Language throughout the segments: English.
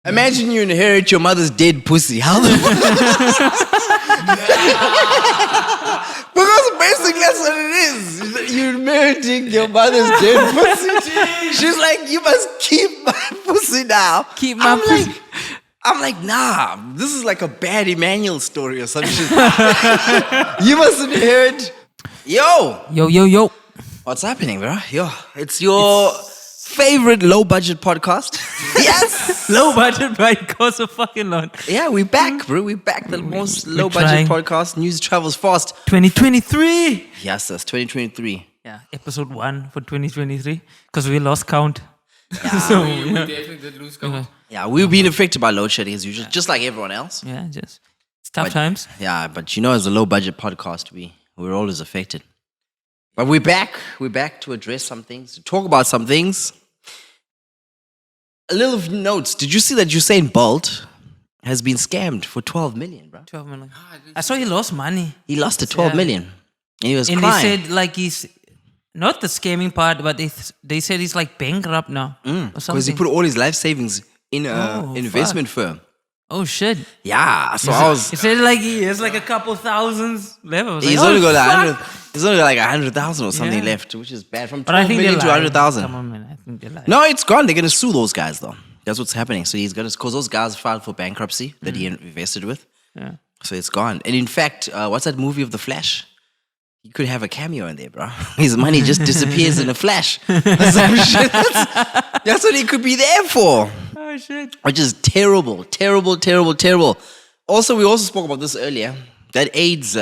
Imagine you inherit your mother's dead pussy. How the Because basically that's what it is. You're inheriting your mother's dead pussy. She's like, you must keep my pussy now. Keep my pussy. I'm like, nah, this is like a bad Emmanuel story or some shit. You must inherit. Yo. What's happening, bro? It's your favorite low-budget podcast. Yes! Low budget, but it costs a fucking lot. Yeah, we're back, bro. We're back. The most low-budget podcast. News travels fast. 2023. Yes, that's 2023. Yeah, episode 1 for 2023. Because we lost count. Yeah. So, We definitely did lose count. Yeah, we've been affected by load shedding as usual, just like everyone else. yeah, it's tough times. Yeah, but as a low-budget podcast, we're always affected. But we're back. We're back to address some things, to talk about some things. A little notes. Did you see that Usain Bolt has been scammed for 12 million, bro? 12 million. I saw he lost money. He lost 12 million. And he was And crying. they said like he's, not the scamming part, but they said he's like bankrupt now. Or Because he something. put all his life savings in an investment firm. Oh shit. Yeah, so I was... He said like he has like a couple thousands left. I was He's like, only got fuck. 100. He's only got like 100,000 or something Yeah. left, which is bad. From But I 12 think million to they're lying. 100,000. Come on, man. I think they're lying. No, it's gone. They're going to sue those guys, though. That's what's happening. So he's got to, because those guys filed for bankruptcy that he invested with. Yeah. So it's gone. And in fact, what's that movie of The Flash? He could have a cameo in there, bro. His money just disappears in a flash. Some shit. That's what he could be there for. Oh shit. Which is terrible. Also, we also spoke about this earlier. That AIDS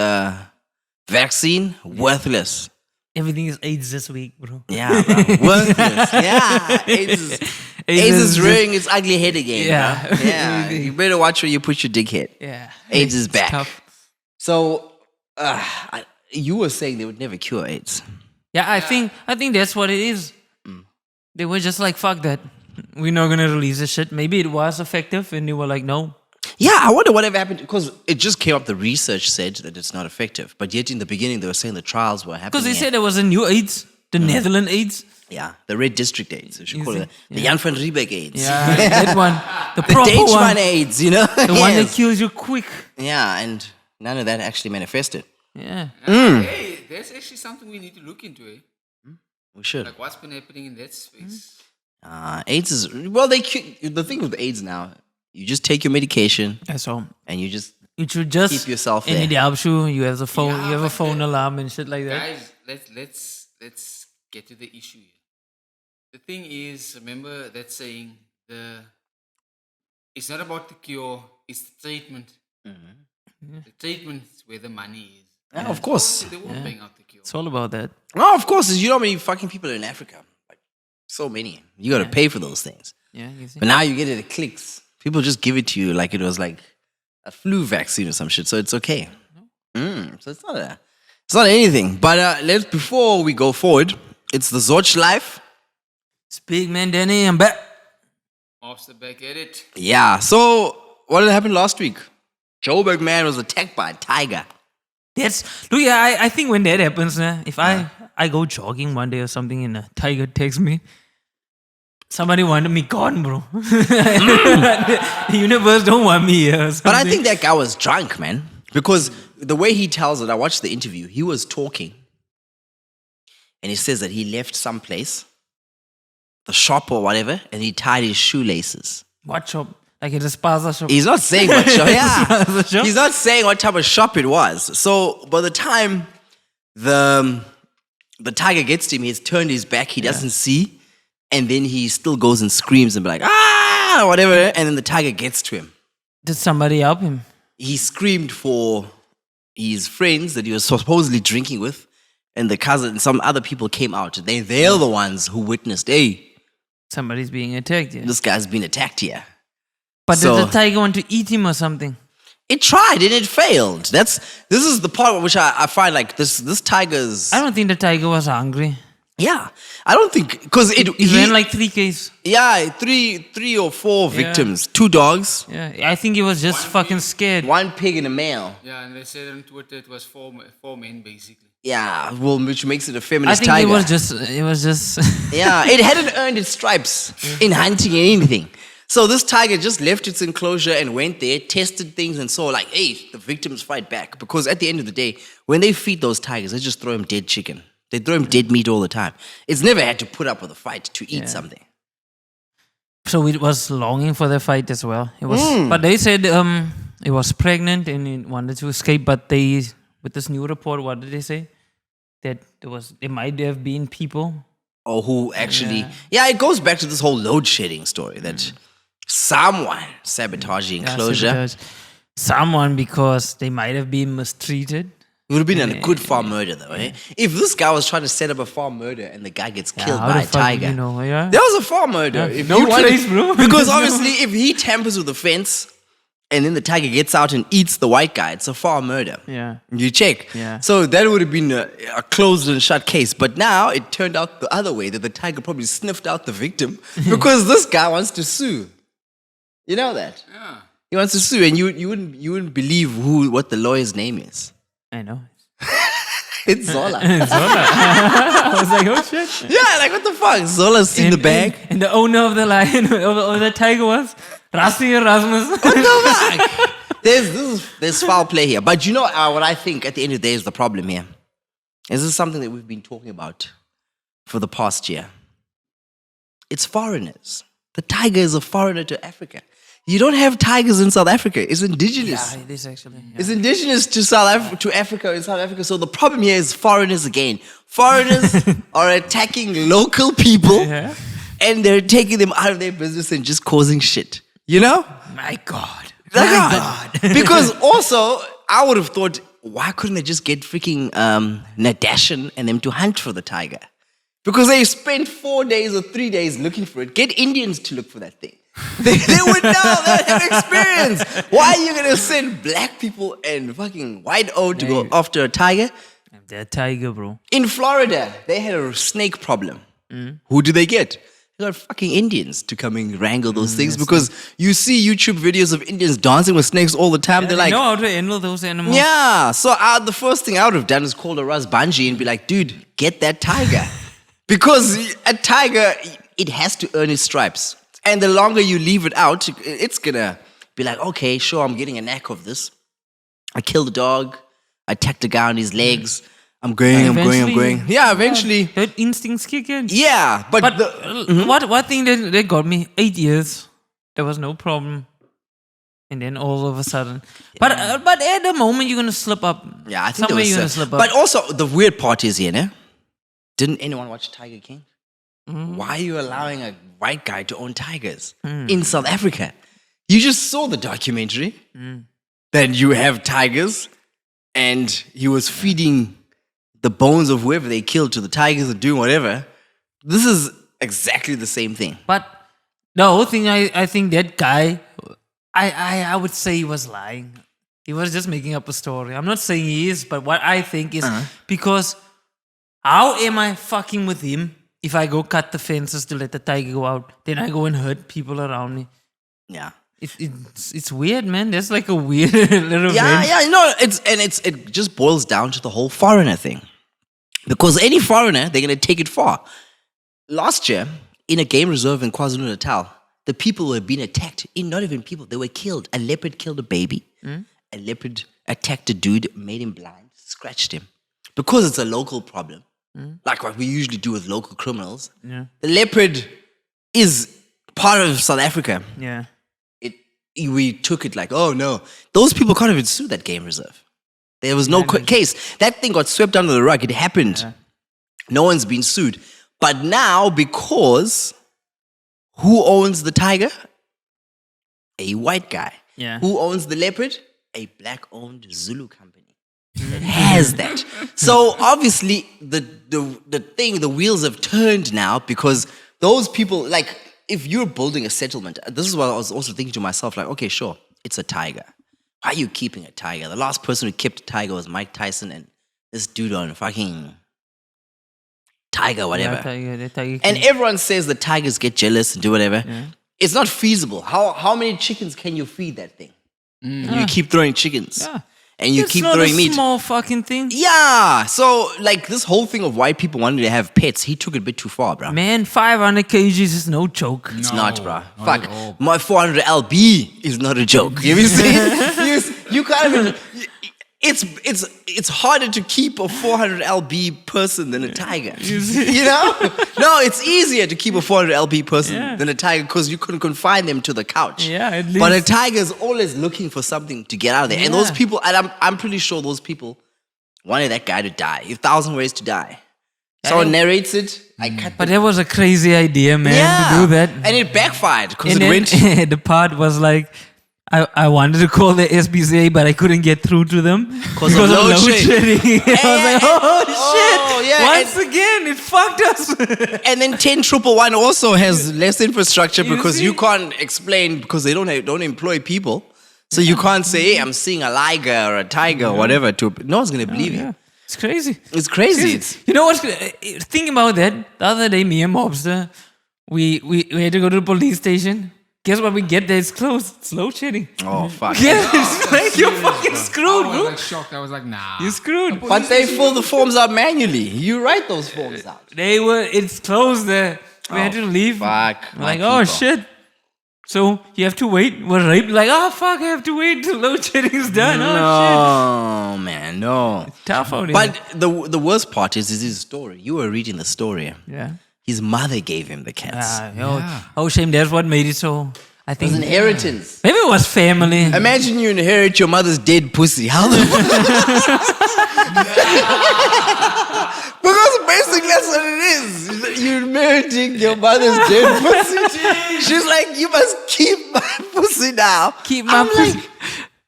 vaccine, worthless. Everything is AIDS this week, bro. Yeah, bro. Worthless. Yeah. AIDS is rearing its ugly head again, Yeah. bro. Yeah. You better watch where you put your dick head. Yeah. AIDS is It's back. tough. So, you were saying they would never cure AIDS. Yeah, I think that's what it is. They were just like, fuck that. We're not gonna release this shit. Maybe it was effective and they were like, no. Yeah, I wonder whatever happened, because it just came up, the research said that it's not effective. But yet in the beginning, they were saying the trials were happening. Because they said there was a new AIDS, the Netherlands AIDS. Yeah, the Red District AIDS. We should call see? it the Jan van Riebeck AIDS. Yeah, that one. The The proper Dutch one. one AIDS, you know? The one that Yes. kills you quick. Yeah, and none of that actually manifested. Yeah. Hey, there's actually something we need to look into, eh? We should. Like what's been happening in that space. AIDS is, well, the thing with AIDS now, you just take your medication That's all. and you just, You should just Keep yourself and there. it helps you. You have the phone. Yeah, you have a but phone alarm and shit like that. Guys, let's get to the issue here. The thing is, remember that saying, it's not about the cure, it's the treatment. The treatment is where the money is. yeah, of course. They won't bring out the cure. It's all about that. No, of course. You know how many fucking people are in Africa? Like, so many. You got to pay for those things. Yeah, you see. But now you get it at clicks. People just give it to you like it was like a flu vaccine or some shit. So it's okay. So it's not anything. But before we go forward, it's the Zorch Life. Speak, man, Danny. I'm back. Off the back at it. Yeah. So what happened last week? Joburg man was attacked by a tiger. I think when that happens, if I go jogging one day or something and a tiger takes me, somebody wanted me gone, bro. The universe don't want me here. or But I something. think that guy was drunk, man. Because the way he tells it, I watched the interview, he was talking. And he says that he left someplace, the shop or whatever, and he tied his shoelaces. What shop? Like it's a spaza shop. He's not saying what shop. Yeah. Spaza shop? He's not saying what type of shop it was. So by the time the tiger gets to him, he's turned his back, he doesn't see, and then he still goes and screams and be like, ah, whatever, and then the tiger gets to him. Did somebody help him? He screamed for his friends that he was supposedly drinking with, and the cousin and some other people came out. They're the ones who witnessed, hey, Somebody's being attacked, yeah. this guy's been attacked here. But so- did the tiger want to eat him or something? It tried and it failed. This is the part which I find like this tiger's. I don't think the tiger was hungry. Yeah, I don't think because He ran like 3 Ks. yeah, three or four victims, 2 dogs, Yeah, I think he was just fucking scared. 1 pig and a male. Yeah, and they said on Twitter it was four men basically. Yeah, well, which makes it a I feminist think tiger. it was just. Yeah, it hadn't earned its stripes in hunting and anything. So this tiger just left its enclosure and went there, tested things, and saw like, hey, the victims fight back. Because at the end of the day, when they feed those tigers, they just throw them dead chicken. They throw them dead meat all the time. It's never had to put up with a fight to eat something. So it was longing for the fight as well. It was, but they said it was pregnant and it wanted to escape. But they, with this new report, what did they say? That there might have been people. Or who actually... Yeah, it goes back to this whole load shedding story that someone sabotaged the enclosure. Someone, because they might have been mistreated. It would have been a good farm murder, though, eh? If this guy was trying to set up a farm murder and the guy gets killed by a tiger, you know, that was a farm murder. If No you wanted- choice, bro. Because obviously, if he tampers with the fence and then the tiger gets out and eats the white guy, it's a farm murder. Yeah. You check. Yeah. So that would have been a closed and shut case. But now it turned out the other way, that the tiger probably sniffed out the victim because this guy wants to sue. You know that? Yeah. He wants to sue, and you wouldn't believe what the lawyer's name is. I know. It's Zola. I was like, oh shit. Yeah, like what the fuck? Zola's seen the bag. And the owner of the lion, or the tiger was Rasti Erasmus. What the fuck? There's foul play here. But you know what I think at the end of the day is the problem here? Is this something that we've been talking about for the past year? It's foreigners. The tiger is a foreigner to Africa. You don't have tigers in South Africa. It's indigenous. Yeah, it is actually. Yeah. It's indigenous to to Africa in South Africa. So the problem here is foreigners again. Foreigners are attacking local people and they're taking them out of their business and just causing shit. You know? My God. Because also, I would have thought, why couldn't they just get freaking Nadashan and them to hunt for the tiger? Because they spent 4 days or 3 days looking for it. Get Indians to look for that thing. They would know, they have experience. Why are you going to send black people and fucking white to go after a tiger? That tiger, bro. In Florida, they had a snake problem. Who do they get? They got fucking Indians to come and wrangle those things because you see YouTube videos of Indians dancing with snakes all the time. They're like, know how to handle those animals. yeah. So the first thing I would have done is call a Ras Banji and be like, dude, get that tiger. Because a tiger, it has to earn its stripes. And the longer you leave it out, it's gonna be like, okay, sure, I'm getting a knack of this. I killed a dog. I attacked a guy on his legs. I'm going. Yeah, eventually. That instincts kick in. Yeah, but what thing that got me 8 years, there was no problem. And then all of a sudden. But at the moment, you're going to slip up. Yeah, I think somewhere you're there going to was slip up. But also, the weird part is here, ne? Didn't anyone watch Tiger King? Why are you allowing a white guy to own tigers in South Africa? You just saw the documentary. That you have tigers and he was feeding the bones of whoever they killed to the tigers or doing whatever. This is exactly the same thing. But the whole thing, I think that guy, I would say he was lying. He was just making up a story. I'm not saying he is, but what I think is because how am I fucking with him if I go cut the fences to let the tiger go out? Then I go and hurt people around me. Yeah. It's weird, man. That's like a weird little Yeah, no, it just boils down to the whole foreigner thing. Because any foreigner, they're gonna take it far. Last year, in a game reserve in KwaZulu-Natal, the people were being attacked. Not even people, they were killed. A leopard killed a baby. A leopard attacked a dude, made him blind, scratched him. Because it's a local problem, like what we usually do with local criminals. Yeah. The leopard is part of South Africa. Yeah. We took it like, oh no, those people can't even sue that game reserve. There was no case. That thing got swept under the rug. It happened. Yeah. No one's been sued. But now, because who owns the tiger? A white guy. Yeah. Who owns the leopard? A black-owned Zulu company. It has that. So obviously, the wheels have turned now because those people, like, if you're building a settlement, this is what I was also thinking to myself, like, okay, sure, it's a tiger. Why are you keeping a tiger? The last person who kept a tiger was Mike Tyson and this dude on fucking tiger, whatever. Yeah, tiger and everyone says the tigers get jealous and do whatever. Yeah. It's not feasible. How many chickens can you feed that thing? You keep throwing chickens. Yeah. and you It's keep not throwing a meat. small fucking thing. Yeah, so like this whole thing of white people wanting to have pets, he took it a bit too far, bro. Man, 500 kgs is no joke. It's No, not, bro. not Fuck, at all. my 400 LB is not a joke. You see, you can't even. It's harder to keep a 400 LB person than a tiger. You know? No, it's easier to keep a 400 LB person than a tiger because you couldn't confine them to the couch. Yeah, at But a least. tiger is always looking for something to get out of there. And those Yeah. people, and I'm pretty sure those people wanted that guy to die. 1,000 ways to die. Someone narrates it. I cut But that was a crazy idea, man, to do that. And it backfired because And it then went. the part was like, I wanted to call the SPCA, but I couldn't get through to them because of of load load shedding. shedding. I was like, oh, shit. yeah, Once again, it fucked us. And then 10,111 also has less infrastructure You because see? you can't explain because they don't employ people. So you can't say, hey, I'm seeing a liger or a tiger or whatever. No one's going to believe you. It's crazy. It's crazy. It's, You know what? Think about that. The other day, me and Mobster, we had to go to the police station. Guess what we get there? It's closed. It's load shedding. oh, fuck. Yeah, it's like you're fucking screwed, I was bro. like shocked. I was like, nah. You're screwed. But they fill the forms out manually. You write those forms out. It's closed there. We had to leave. Fuck. We're like, oh shit. So you have to wait. We're raped. Like, oh fuck, I have to wait till load shedding is done. Oh No, man, no. shit. Tough out here. But the worst part is his story. You were reading the story. yeah. His mother gave him the cats. Oh shame, that's what made it so. I It think was inheritance. maybe it was family. Imagine you inherit your mother's dead pussy. How the Because basically that's what it is. You're inheriting your mother's dead pussy. She's like, you must keep my pussy now. Keep my pussy.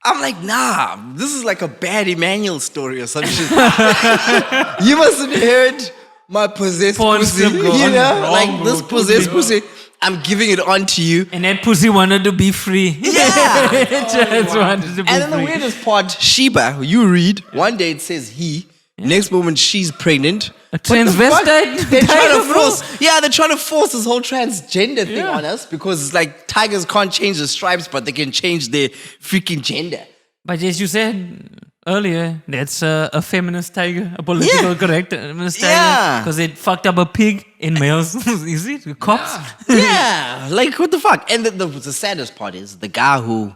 I'm like, nah, this is like a bad Emmanuel story or some shit. You must inherit my possessed Porn pussy. strip go You on. know? Wrong, Like bro. this possessed pussy, I'm giving it on to you. And that pussy wanted to be free. Yeah. It just wanted to be And then the free. weirdest part, Sheba, who you read, one day it says he, next moment she's pregnant. A What the fuck? transvestite They're trying tiger, to bro. force, they're trying to force this whole transgender thing Yeah. on us because it's like tigers can't change the stripes, but they can change their freaking gender. But as you said earlier, that's a feminist tiger, a political correct feminist tiger. Yeah. Because it fucked up a pig in males. Is it? The cops? Yeah, like what the fuck? And the saddest part is the guy who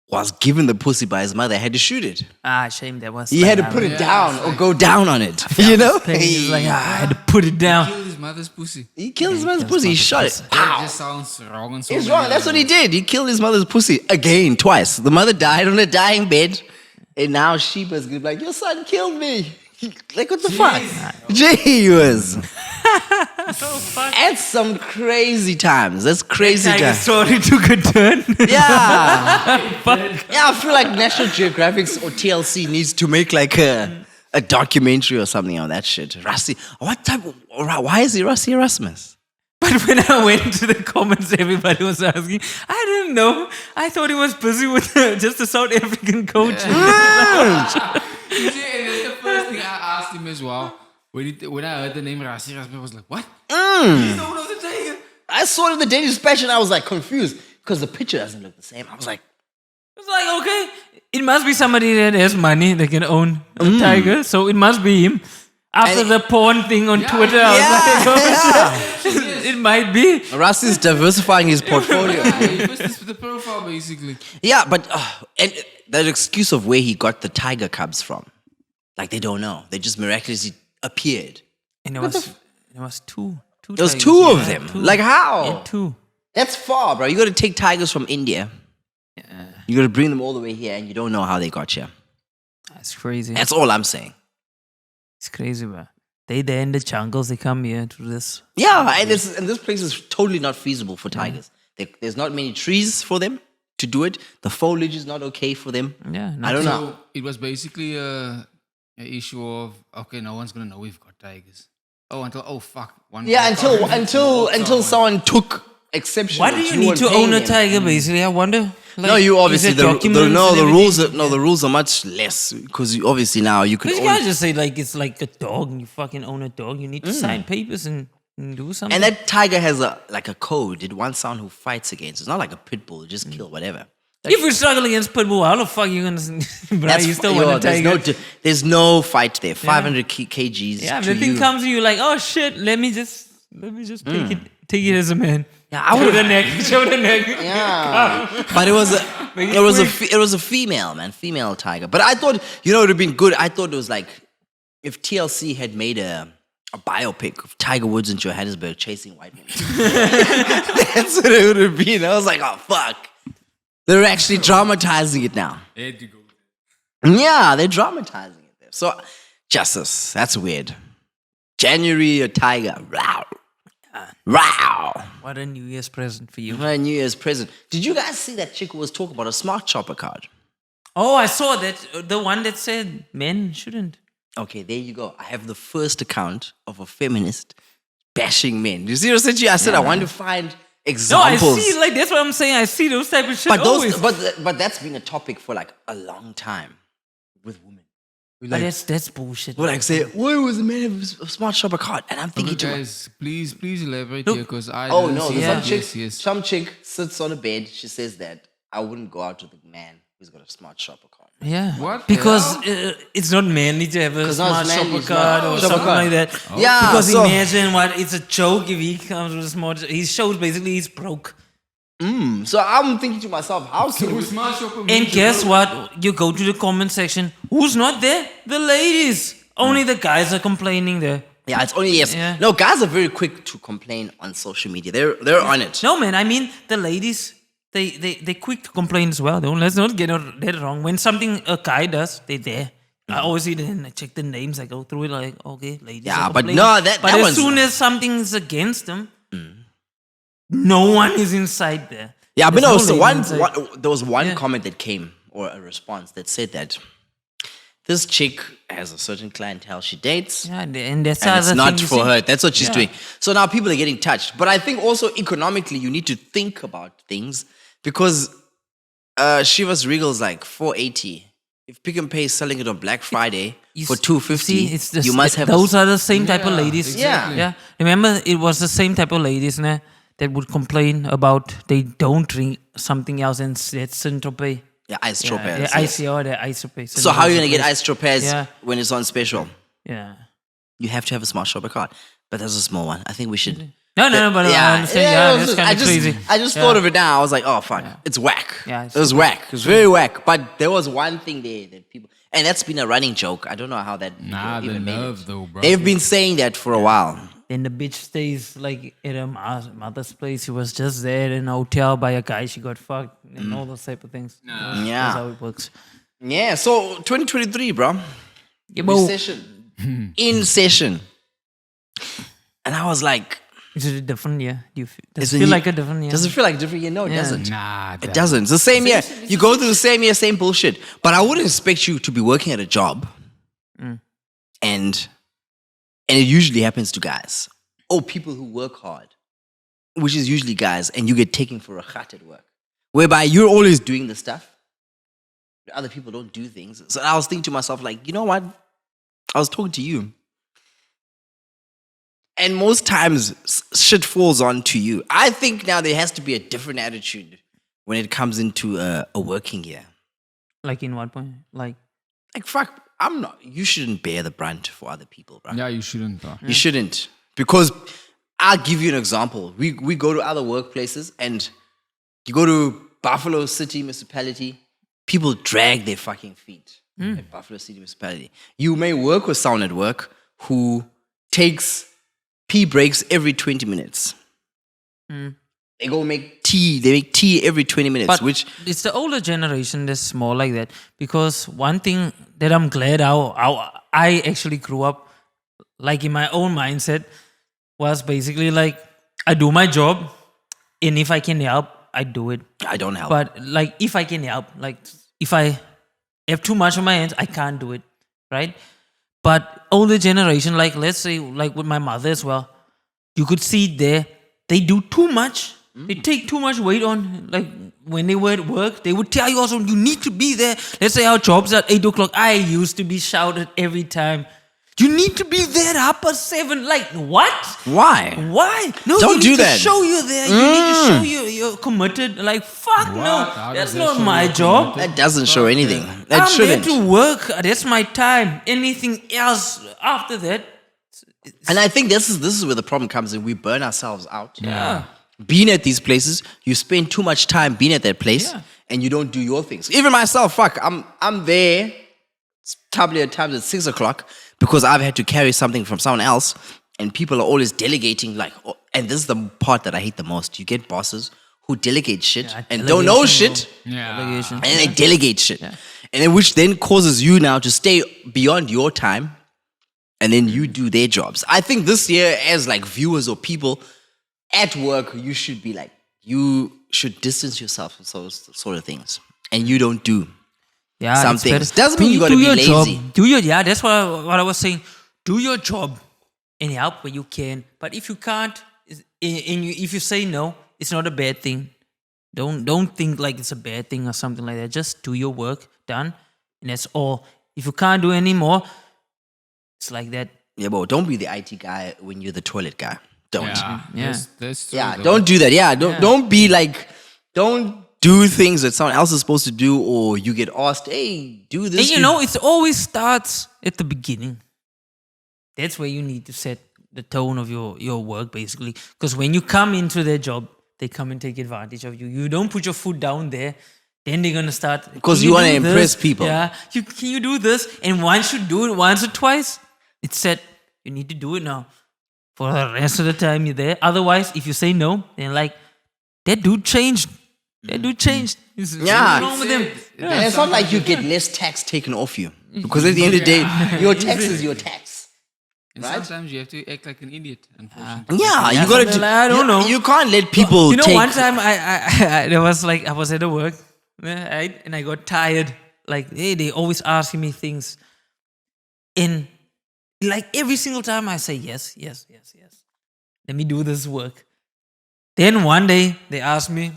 was given the pussy by his mother had to shoot it. Ah, shame that was. He had to put it down or go down on it. You know? He's like, I had to put it down. Killed his mother's pussy. He killed his mother's pussy. He shot it. That just sounds wrong on so It's many wrong. That's what he levels. did. He killed his mother's pussy again, twice. The mother died on a dying bed, and now Sheba's gonna be like, "Your son killed me." Like what the fuck? Jeez. That's some crazy times. That's crazy Tiger times. story took a turn. Yeah. Yeah, I feel like National Geographic or TLC needs to make like a documentary or something on that shit. Rusty. What type of, why is he Rusty Erasmus? But when I went to the comments, everybody was asking. I didn't know. I thought he was busy with just a South African coach. You see, and that's the first thing I asked him as well. When I heard the name Rasi Rasmus, I was like, what? He's the owner of the Tiger. I saw it in the Daily Dispatch and I was like confused because the picture doesn't look the same. I was like, It's like, okay, it must be somebody that has money that can own a tiger, so it must be him. After And the porn thing on Twitter, I was like, oh, shit, it might be. Rusty's diversifying his portfolio. Yeah, he fits this with the profile, basically. Yeah, but and that excuse of where he got the tiger cubs from, like they don't know. They just miraculously appeared. And there was two. There was tigers, two of yeah, them. two. Like how? Yeah, two. That's far, bro. You got to take tigers from India. You got to bring them all the way here, and you don't know how they got here. That's crazy. That's all I'm saying. It's crazy, bro. They're in the jungles. They come here to this. Yeah, and this place is totally not feasible for tigers. There's not many trees for them to do it. The foliage is not okay for them. Yeah, I don't know. So it was basically a issue of, okay, no one's going to know we've got tigers. Oh, fuck. Yeah, until someone took exception. Why do that you need weren't to paying own a them. tiger? Basically, I wonder. Like, No, you is obviously it documents and the rules are much less because you obviously now you could But you own, can't just say like it's like a dog and you fucking own a dog. You need to sign papers and do something. and that tiger has a code. It wants someone who fights against. It's not like a pit bull. You just kill whatever. If you struggle against Pitbull, how the fuck you gonna? Bro, you still want to Tiger? There's no fight there. 500 kgs. Yeah, to the thing you. comes to you like, oh shit, let me just take it as a man. Yeah, I Show would the neck, show the neck. Yeah, but it was a female, man, female tiger. But I thought, it would have been good. I thought it was like if TLC had made a biopic of Tiger Woods in Johannesburg chasing white women. That's what it would have been. I was like, oh fuck, they're actually dramatizing it now. Had to go. Yeah, they're dramatizing it there. So justice, that's weird. January a tiger. Wow. Wow. What a New Year's present for you. What a New Year's present. Did you guys see that chick who was talking about a smart shopper card? Oh, I saw that. The one that said men shouldn't. Okay, there you go. I have the first account of a feminist bashing men. You see what I said to you? I said I want to find No, examples. I see. Like that's what I'm saying. I see those type of shit. but always. but that's been a topic for like a long time with women. But that's bullshit. We're like say, why was the man have a smart shopper card? And I'm thinking Look, to guys, please elaborate Look. here because I. oh didn't no, see there's that. some chick. Yes. Some chick sits on a bed. She says that I wouldn't go out with a man who's got a smart shopper card. Yeah. What the Because hell? it's not manly to have a 'Cause now smart it's manly, shopper it's card not- or shopper something card. like that. Yeah, Because so- imagine what it's a joke if he comes with a smart. He shows basically he's broke. So I'm thinking to myself, how So can we? smart shopper And means guess you what? You go to the comment section. Who's not there? The ladies. Only the guys are complaining there. Yeah, it's only yes. Yeah. No, guys are very quick to complain on social media. They're on it. No, man. I mean, the ladies, they quick to complain as well. Let's not get that wrong. When something a guy does, they're there. I always see them. I check the names. I go through it like, okay, ladies. Yeah, are but complaining. no, But that as one's- soon as something is against them, no one is inside there. Yeah, but There's no. So lady inside. there was one Yeah. comment that came or a response that said that this chick has a certain clientele she dates. Yeah, and that's And it's the other not thing you for see. her. That's what she's Yeah. doing. So now people are getting touched. But I think also economically, you need to think about things because Shiva's Regal's like $480. If Pick and Pay is selling it on Black Friday for $250, See, it's the, you must have those are the same type of Yeah, ladies. exactly. Yeah. Remember, it was the same type of ladies nah, that would complain about they don't drink something else and that's Saint-Tropez. yeah, ice Yeah, tropez. yeah, icy or the ice tropez. So how are you gonna get ice tropez Yeah. when it's on special? Yeah. You have to have a smart shopper card, but that's a small one. I think we should. No, but I understand. Yeah, that's kind of crazy. I just thought of it now. I was like, oh fuck, it's whack. Yeah, it was whack. It was very whack. But there was one thing there that people, and that's been a running joke. I don't know how that. Nah, the even made it. nerve though, bro. They've been saying that for a while. Then the bitch stays like at her mother's place. She was just there in a hotel by a guy. She got fucked and all those type of things. Yeah. That's how it works. Yeah. So 2023, bro. Yeah, but In session. And I was like, is it a different year? Does It's it a feel new- like a different year? does it feel like a different year? No, it Yeah. doesn't. Nah, It doesn't. It's the same year. You go through the same year, same bullshit. But I wouldn't expect you to be working at a job. And it usually happens to guys. Or people who work hard. Which is usually guys. And you get taken for a khat at work. Whereby you're always doing the stuff. Other people don't do things. So I was thinking to myself, like, you know what? I was talking to you. And most times, shit falls on to you. I think now there has to be a different attitude when it comes into a working year. Like in what point? Like Fuck, you shouldn't bear the brunt for other people, bro. Yeah, you shouldn't. You shouldn't. Because I'll give you an example. We go to other workplaces and you go to Buffalo City Municipality, people drag their fucking feet at Buffalo City Municipality. You may work with someone at work who takes pee breaks every 20 minutes. They go make tea. They make tea every 20 minutes, But which it's the older generation that's more like that. Because one thing that I'm glad how I actually grew up, like in my own mindset, was basically like, I do my job, and if I can help, I do it. I don't help. But like, if I can help, like if I have too much on my hands, I can't do it, right? But older generation, like let's say, like with my mother as well, you could see there, they do too much. They take too much weight on. Like when they were at work, they would tell you also, you need to be there. Let's say our jobs at 8 o'clock. I used to be shouted every time. You need to be there up at 7. Like, what? Why? Why? No, Don't you do need that. to show you're there. You need to show you're committed. Like, fuck no. How That's does that not show my you're job. That doesn't show anything. That I'm shouldn't. there to work. That's my time. Anything else after that? And I think this is where the problem comes in. We burn ourselves out. Yeah. Being at these places, you spend too much time being at that place, Yeah. and you don't do your things. Even myself, fuck, I'm there probably at times at 6 o'clock because I've had to carry something from someone else, and people are always delegating. Like, and this is the part that I hate the most. You get bosses who delegate shit Yeah, and don't know delegation, shit, Yeah. Delegation. and they delegate shit, and then which then causes you now to stay beyond your time. And then you do their jobs. I think this year, as like viewers or people at work, you should be like, you should distance yourself from those sort of things. And you don't do Yeah, some it's things. better. Doesn't mean you gotta do be your lazy. Job. Yeah, that's what I was saying. Do your job and help where you can. But if you can't, if you say no, it's not a bad thing. Don't think like it's a bad thing or something like that. Just do your work, done, and that's all. If you can't do any more, it's like that. Yeah, but don't be the IT guy when you're the toilet guy. Don't. Yeah. Yeah. That's true, Yeah, though. don't do that. Yeah, don't be like, don't do things that someone else is supposed to do, or you get asked, hey, do this. And you know, it always starts at the beginning. That's where you need to set the tone of your work, basically. Because when you come into their job, they come and take advantage of you. You don't put your foot down there, then they're gonna start. Because "Can you wanna do impress this?" people. Yeah, can you do this? And once you do it once or twice, it's set. You need to do it now. For the rest of the time you're there. Otherwise, if you say no, then like, that dude changed. That dude changed. Yeah. What's wrong with him? And it's not like you get less tax taken off you. Because at the end of the day, your tax is your tax. And Right? sometimes you have to act like an idiot, unfortunately. Yeah, you Yeah, gotta something like- I don't know. You can't let people You know, take... one time I was like, I was at work, right? And I got tired. Like, hey, they always asking me things. And like every single time I say yes. Let me do this work. Then one day they asked me,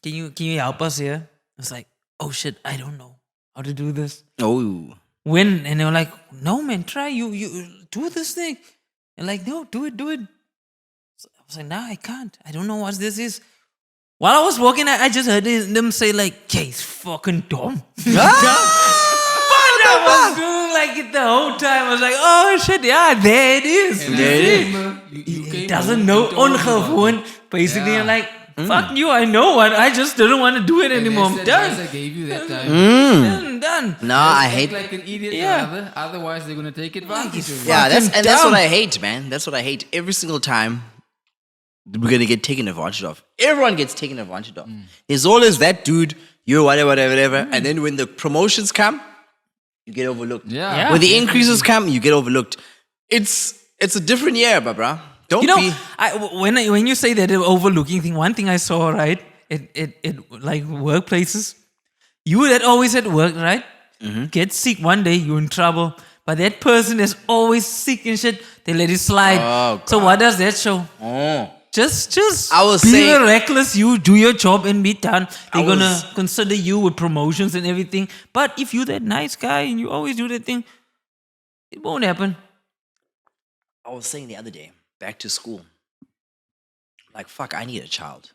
can you help us here? I was like, oh shit, I don't know how to do this. Oh. When? And they were like, no man, try you do this thing. And like, no, do it. So I was like, nah, I can't. I don't know what this is. While I was walking, I just heard them say like, yeah, he's fucking dumb. I was doing like it the whole time. I was like, oh shit, yeah, there it is. And I There it is. remember you He came doesn't home, know you told me about it. ongewoon. Basically, Yeah. I'm like, fuck you, I know what. I just didn't want to do it And anymore. that's I'm the advice done. I gave you that time. Done. No, I Act hate... like an idiot, Yeah. rather. Otherwise, they're gonna take advantage of you. Yeah, that's fucking what dumb. I hate, man. That's what I hate. Every single time we're gonna get taken advantage of. Everyone gets taken advantage of. There's always that dude, you're whatever. And then when the promotions come, you get overlooked. Yeah. When the increases come, you get overlooked. It's a different year, bruh. Don't You know, be... when you say that overlooking thing, one thing I saw, right, at like workplaces, you that always at work, right, get sick one day, you're in trouble. But that person is always sick and shit, they let it slide. Oh, so what does that show? Oh. Just I was be saying- reckless, you do your job and be done. They're I gonna was- consider you with promotions and everything. But if you're that nice guy and you always do that thing, it won't happen. I was saying the other day, back to school, like, fuck, I need a child.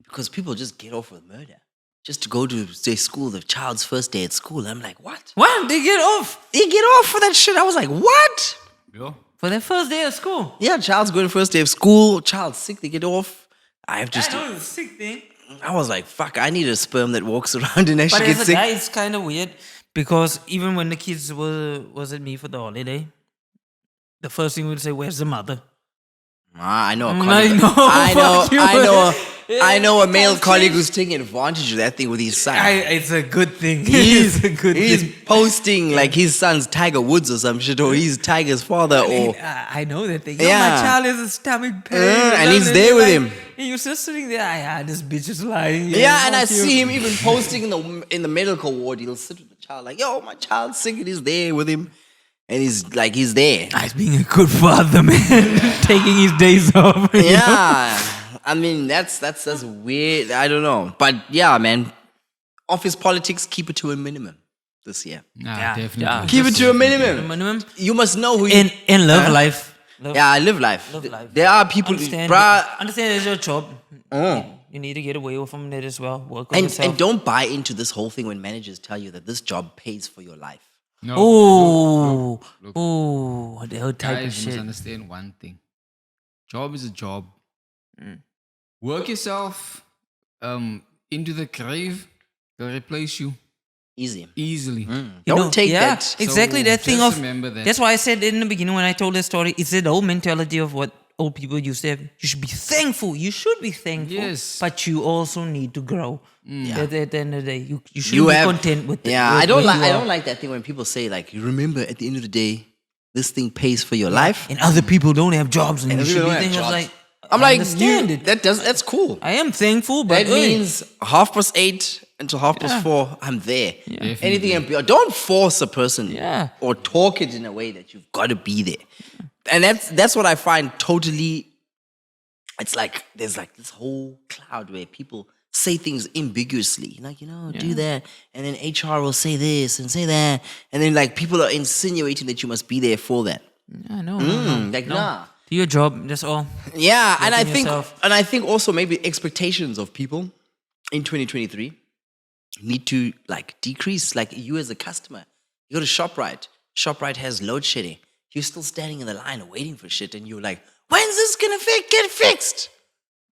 Because people just get off with murder. Just to go to their school, the child's first day at school. And I'm like, what? What? They get off They get off for that shit. I was like, what? Yeah. for their first day of school. Yeah, child's going first day of school, child's sick, they get off. I have just... I know it's a sick thing. I was like, fuck, I need a sperm that walks around and But actually as gets a sick. guy, it's kind of weird because even when the kids was at me for the holiday, the first thing we'd say, "Where's the mother?" I know a Mm, colleague. I know, fuck you. I know a male Can't colleague change. who's taking advantage of that thing with his son. It's a good thing. He's, It's a good he's thing. posting like his son's Tiger Woods or some shit, or he's Tiger's father, or I know that thing. Yo, Yeah. my child has a stomach pain. and he's there with him. And you're just sitting there. Yeah, this bitch is lying. yeah, and I fuck you. see him even posting in the medical ward. He'll sit with the child like, "Yo, my child's sick," and he's there with him, and he's there. He's being a good father, man. Taking his days off. you know? Yeah, I mean that's weird. I don't know, but yeah, man, office politics, keep it to a minimum. this year. Nah, Yeah, definitely. yeah. Keep it to a minimum. Minimum. You must know who you... And love life. Yeah, I live life. Live life. There are people... Understand it's your job. You need to get away from it as well. Work on yourself. And don't buy into this whole thing when managers tell you that this job pays for your life. No, That type of guys, you must shit. understand one thing. Job is a job. Work yourself into the grave. They'll replace you Easy. easily. Don't take that. Exactly, So that thing just of... remember that. That's why I said in the beginning when I told that story, it's that whole mentality of what old people used to have. You should be thankful. You should be thankful. Yes. But you also need to grow. At the end of the day, you should You be have... content with it. Yeah, I don't like that thing when people say, like, you remember at the end of the day, this thing pays for your life. And other people don't have jobs, and you other should people be don't have thinking, jobs. like, I'm I like, understand it. That's cool. I am thankful, but That means 8:30 until 4:30, I'm there. Definitely. Anything and beyond. Don't force a person Yeah. or talk it in a way that you've got to be there. And that's what I find totally... It's like there's like this whole cloud where people say things ambiguously. Like, do that. And then HR will say this and say that. And then like people are insinuating that you must be there for that. Yeah, no. Like, nah. Do your job, that's all. Yeah, and I on think yourself. also maybe expectations of people in 2023 need to like decrease. Like you as a customer, you go to ShopRite. ShopRite has load shedding. You're still standing in the line waiting for shit, and you're like, "When's this gonna get fixed?"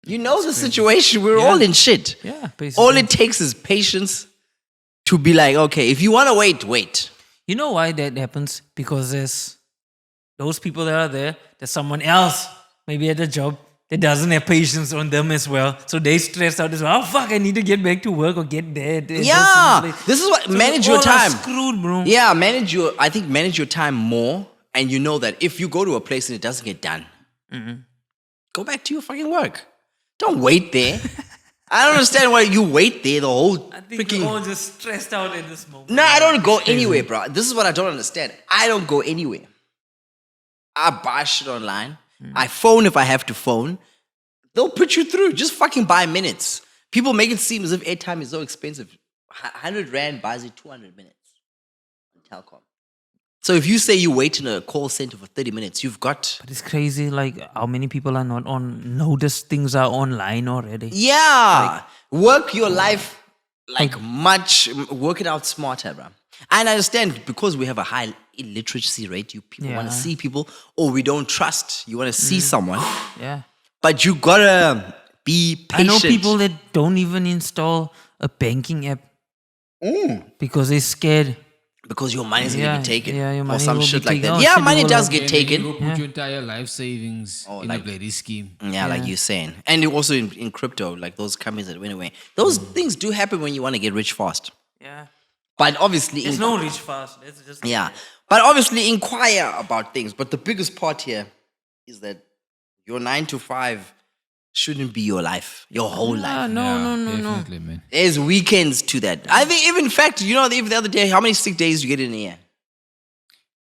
You know the situation. We're all in shit. Yeah, basically. All it takes is patience to be like, okay, if you want to wait. You know why that happens? Because there's those people that are there, there's someone else, maybe at the job, that doesn't have patience on them as well. So they stress out as well. Oh, fuck, I need to get back to work or get there. Yeah, this is what manage we your all are time. Screwed, bro. Yeah, manage your time more, and you know that if you go to a place and it doesn't get done, go back to your fucking work. Don't wait there. I don't understand why you wait there the whole I think we're all just stressed out at this moment. No, I don't go anywhere, bro. This is what I don't understand. I don't go anywhere. I buy shit online. I phone if I have to phone. They'll put you through. Just fucking buy minutes. People make it seem as if airtime is so expensive. 100 Rand buys you 200 minutes on Telkom. So if you say you wait in a call center for 30 minutes, you've got... But it's crazy, like, how many people are not notice things are online already. Yeah. Work your life work it out smarter, bro. And I understand because we have a high illiteracy rate, people want to see people, or we don't trust. You want to see someone. Yeah. But you gotta be patient. I know people that don't even install a banking app because they're scared. Because your money's gonna be taken. Yeah, your or money some will be shit like taken. that. Oh, Yeah, shit, money you does will- get You taken. go put your entire life savings in a bloody scheme. Yeah, like you're saying. And also in crypto, like those companies that went away. Those things do happen when you want to get rich fast. Yeah. But obviously... There's no rich fast. It's just Yeah. But obviously inquire about things. But the biggest part here is that your 9 to 5 shouldn't be your life, your whole life. No. Definitely, man. There's weekends to that. I think even in fact, even the other day, how many sick days you get in a year?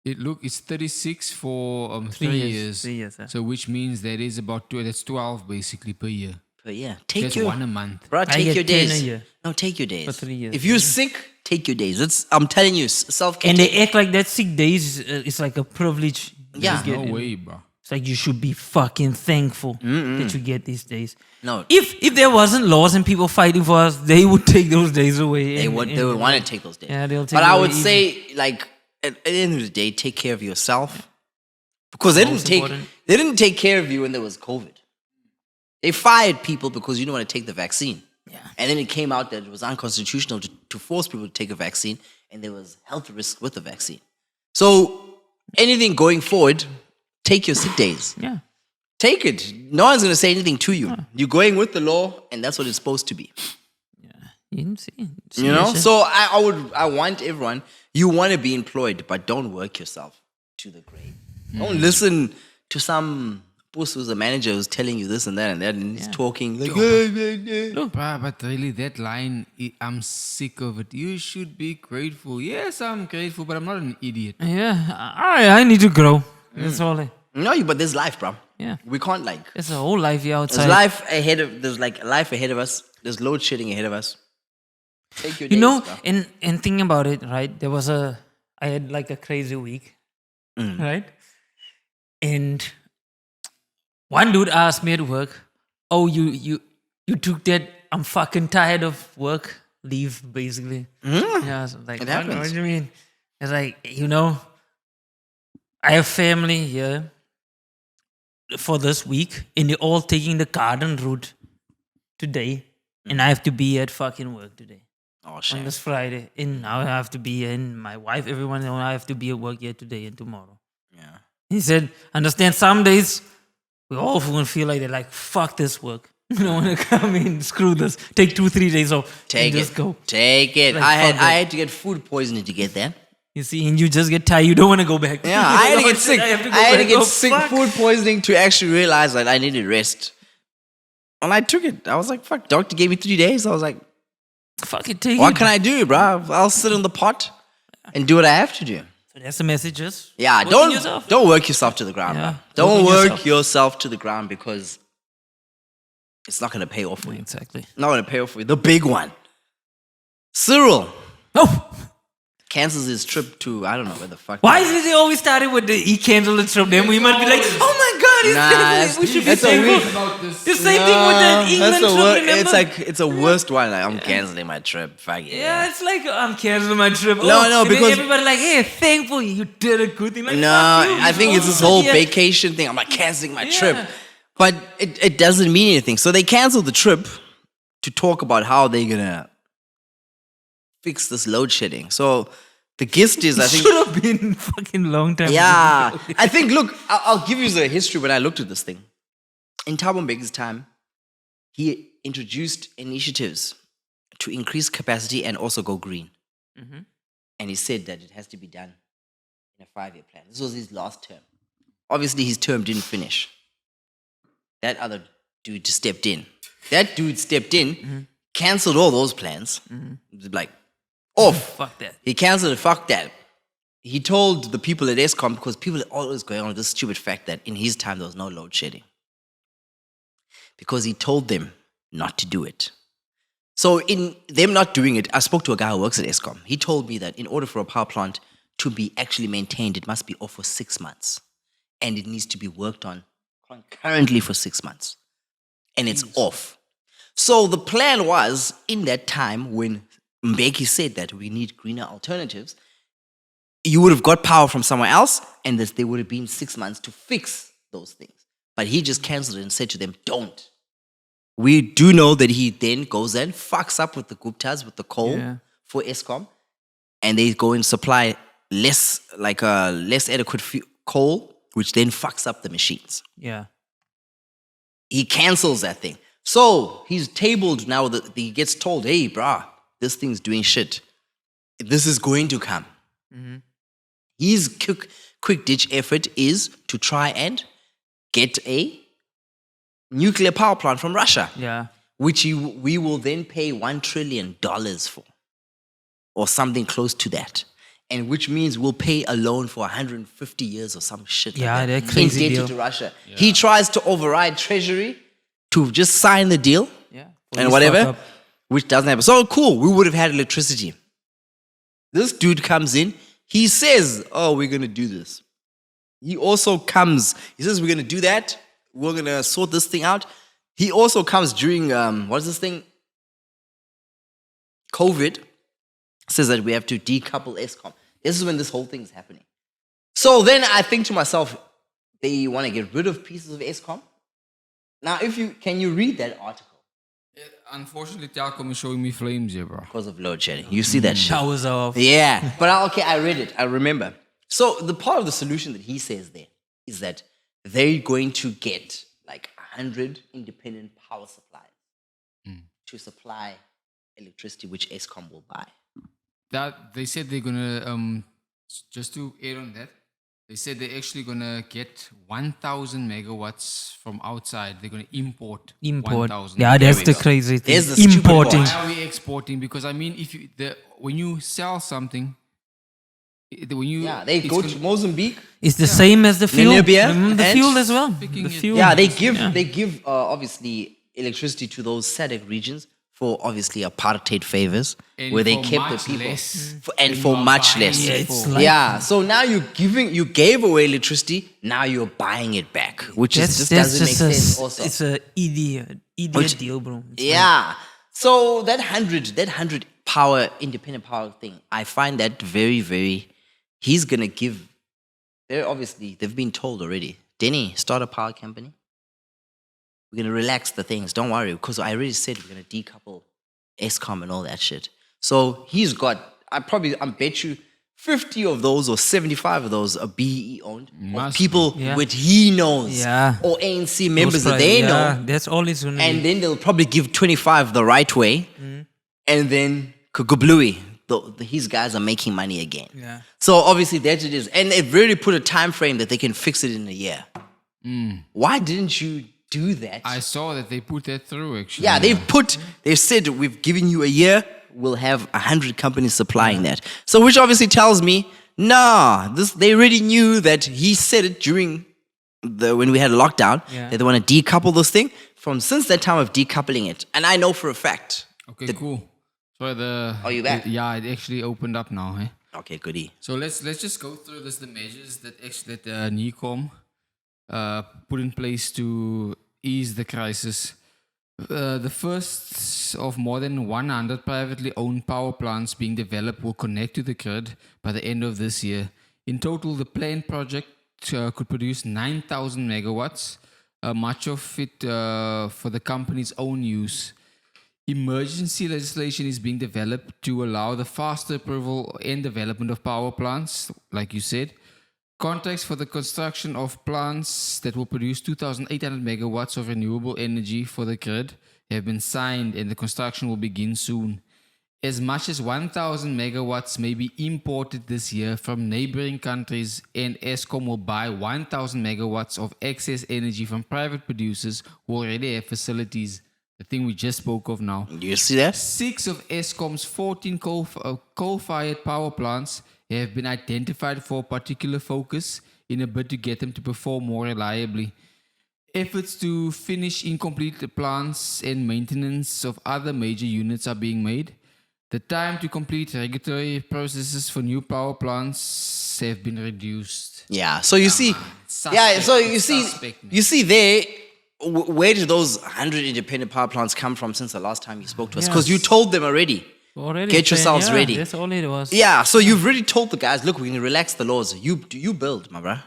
It's 36 for 3 3 years. years. 3 years, yeah. So which means that is about that's 12 basically per year. Per year. That's one a month. Bro, I take get your 10 a days. year. No, take your days. For 3 years. If you're sick, take your days. I'm telling you, self-care. And they act like that 6 days is like a privilege. Yeah. You No get. way, bro. It's like you should be fucking thankful that you get these days. No. If there wasn't laws and people fighting for us, they would take those days away. They would want to take those days. Yeah, they'll take But it I away would easy. say, like, at the end of the day, take care of yourself. Because they Most didn't important. they didn't take care of you when there was COVID. They fired people because you didn't want to take the vaccine. Yeah. And then it came out that it was unconstitutional to force people to take a vaccine, and there was health risks with the vaccine. So anything going forward, take your sick days. Yeah. Take it. No one's going to say anything to you. You're going with the law, and that's what it's supposed to be. You can see. You know? that shit. So I want everyone, you want to be employed, but don't work yourself to the grave. Don't listen to some puss who's a manager who's telling you this and that, and he's talking like, Bruh, but really, that line, I'm sick of it. You should be grateful. Yes, I'm grateful, but I'm not an idiot. Yeah. I need to grow. That's all. no, but there's life, bro. Yeah. We can't There's a whole life here outside. there's life ahead of us. There's load shedding ahead of us. Take your You days, know, bro. and thinking about it, right? I had like a crazy week, right? And one dude asked me at work, "Oh, you took that? I'm fucking tired of work. Leave, basically." Yeah, I was like, It what happens. do you mean? It's like, I have family here for this week, and they're all taking the garden route today, and I have to be at fucking work today. Oh, On shame. this Friday, and now I have to be in. My wife, everyone, I have to be at work here today and tomorrow. Yeah. He said, understand, some days we all gonna feel like they're like, fuck this work. You don't want to come in, screw this, take 2-3 days off, Take and just it. go. Take it. Like, I fuck that. had to get food poisoning to get there. You see, and you just get tired. You don't want to go back. Yeah, I had to Lord, get sick. I I have to go had to back. get Oh, sick fuck. food poisoning to actually realize that I needed rest. And I took it. I was like, fuck, doctor gave me 3 days. I was like, Fuck it, take what it. can I do, bro? I'll sit in the pot and do what I have to do. So that's the messages. Yeah, Yourself. don't work yourself to the ground, Yeah, bro. Don't working work yourself. yourself to the ground because it's not going to pay off for you. Exactly. Not going to pay off for you. The big one. Cyril Oh, cancels his trip to, I don't know where the fuck. why is it always started with he canceled the trip? Then we must be like, oh my god, he's Nah, we should be that's a thankful. weird- About this. The same thing with the England That's a trip, remember? it's like it's a worst one. Like, I'm canceling my trip. Fuck yeah. Yeah, it's like I'm canceling my trip. No, no, and then because- everybody like, hey, thankful you did a good thing. Like, No, fuck you, I think you it's this know? whole Yeah. vacation thing. I'm like canceling my Yeah. trip, but it doesn't mean anything. So they canceled the trip to talk about how they're gonna fix this load shedding. So the gist is, I think, Should have been fucking long time. yeah, ago. I think. Look, I'll give you the history when I looked at this thing. In Thabo Mbeki's time, he introduced initiatives to increase capacity and also go green. Mhm. And he said that it has to be done in a 5-year plan. This was his last term. Obviously, his term didn't finish. That other dude stepped in. That dude stepped in, canceled all those plans. It was like, off. Fuck that. He canceled it, fuck that. He told the people at ESCOM, because people are always going on with this stupid fact that in his time there was no load shedding. Because he told them not to do it. So in them not doing it, I spoke to a guy who works at ESCOM. He told me that in order for a power plant to be actually maintained, it must be off for 6 months. And it needs to be worked on concurrently for 6 months. And it's off. So the plan was, in that time when Mbeki said that we need greener alternatives, you would have got power from somewhere else, and that there would have been 6 months to fix those things. But he just cancelled it and said to them, don't. We do know that he then goes and fucks up with the Guptas, with the coal Yeah. for ESCOM, and they go and supply less adequate coal, which then fucks up the machines. Yeah. He cancels that thing. So he's tabled now that he gets told, hey, brah, this thing's doing shit. This is going to come. His quick ditch effort is to try and get a nuclear power plant from Russia, Yeah. which we will then pay $1 trillion for, or something close to that. And which means we'll pay a loan for 150 years or some shit Yeah, like that. they're crazy indebted deal. to Russia. He tries to override Treasury to just sign the deal Yeah. and whatever, which doesn't happen. So cool, we would have had electricity. This dude comes in, he says, oh, we're going to do this. He also comes, he says, we're going to do that. We're going to sort this thing out. He also comes during, what is this thing? COVID, says that we have to decouple ESCOM. This is when this whole thing is happening. So then I think to myself, they want to get rid of pieces of ESCOM. Now, can you read that article? Unfortunately, Telkom is showing me flames here, bro. Because of load shedding. You see that shit. Showers off. Yeah, but I read it. I remember. So the part of the solution that he says there is that they're going to get like 100 independent power suppliers to supply electricity, which ESCOM will buy. That they said they're gonna just to add on that, they said they're actually gonna get 1,000 megawatts from outside. They're gonna import 1,000. Yeah, that's we the go. crazy thing. There's the stupid Importing. part. Why are we exporting? Because I mean, when you sell something, when you They it's go gonna- to Mozambique. It's the same as the fuel. Namibia Remember the and fuel as well. Picking The it- fuel. Yeah, they give obviously electricity to those SADC regions for obviously apartheid favors, And where they for kept the much people, less and than for you are much buying less. it It's for. like- Yeah, so now you gave away electricity. Now you're buying it back, which is just doesn't make sense. Also, It's a idiot deal, bro. It's yeah. So that 100 power, independent power thing, I find that very, very. He's gonna give. They're obviously they've been told already. Denny, start a power company. We're gonna relax the things. Don't worry, because I already said we're gonna decouple ESCOM and all that shit. So he's got. I bet you 50 of those or 75 of those are BE owned. Or Must people be. Yeah. with he knows. Yeah. Or ANC like- members that Those they price- know. yeah, that's all it's gonna And be. then they'll probably give 25 the right way. And then Kugublui, his guys are making money again. Yeah. So obviously that it is. And they've really put a time frame that they can fix it in a year. Why didn't you do that? I saw that they put that through actually. Yeah, they've said we've given you a year, we'll have 100 companies supplying that. So which obviously tells me, they already knew that he said it during when we had a lockdown, that they want to decouple this thing since that time of decoupling it. And I know for a fact. Okay, cool. So Are you back? Yeah, it actually opened up now. Okay, goodie. So let's just go through the measures that NECOM put in place to ease the crisis. The first of more than 100 privately owned power plants being developed will connect to the grid by the end of this year. In total, the planned project could produce 9,000 megawatts, much of it for the company's own use. Emergency legislation is being developed to allow the faster approval and development of power plants, like you said. Contracts for the construction of plants that will produce 2,800 megawatts of renewable energy for the grid have been signed, and the construction will begin soon. As much as 1,000 megawatts may be imported this year from neighboring countries, and ESCOM will buy 1,000 megawatts of excess energy from private producers who already have facilities. The thing we just spoke of now. Do you see that? 6 of ESCOM's 14 coal-fired power plants have been identified for a particular focus in a bid to get them to perform more reliably. Efforts to finish incomplete plants and maintenance of other major units are being made. The time to complete regulatory processes for new power plants have been reduced. Yeah. So you see, Suspect. So It's suspect, man. you see there. Where did those 100 independent power plants come from since the last time you spoke to us? Because you told them already. Already Get planned, yourselves yeah, ready. That's all it was. Yeah, so you've already told the guys, look, we're going to relax the laws. You build, my bruh.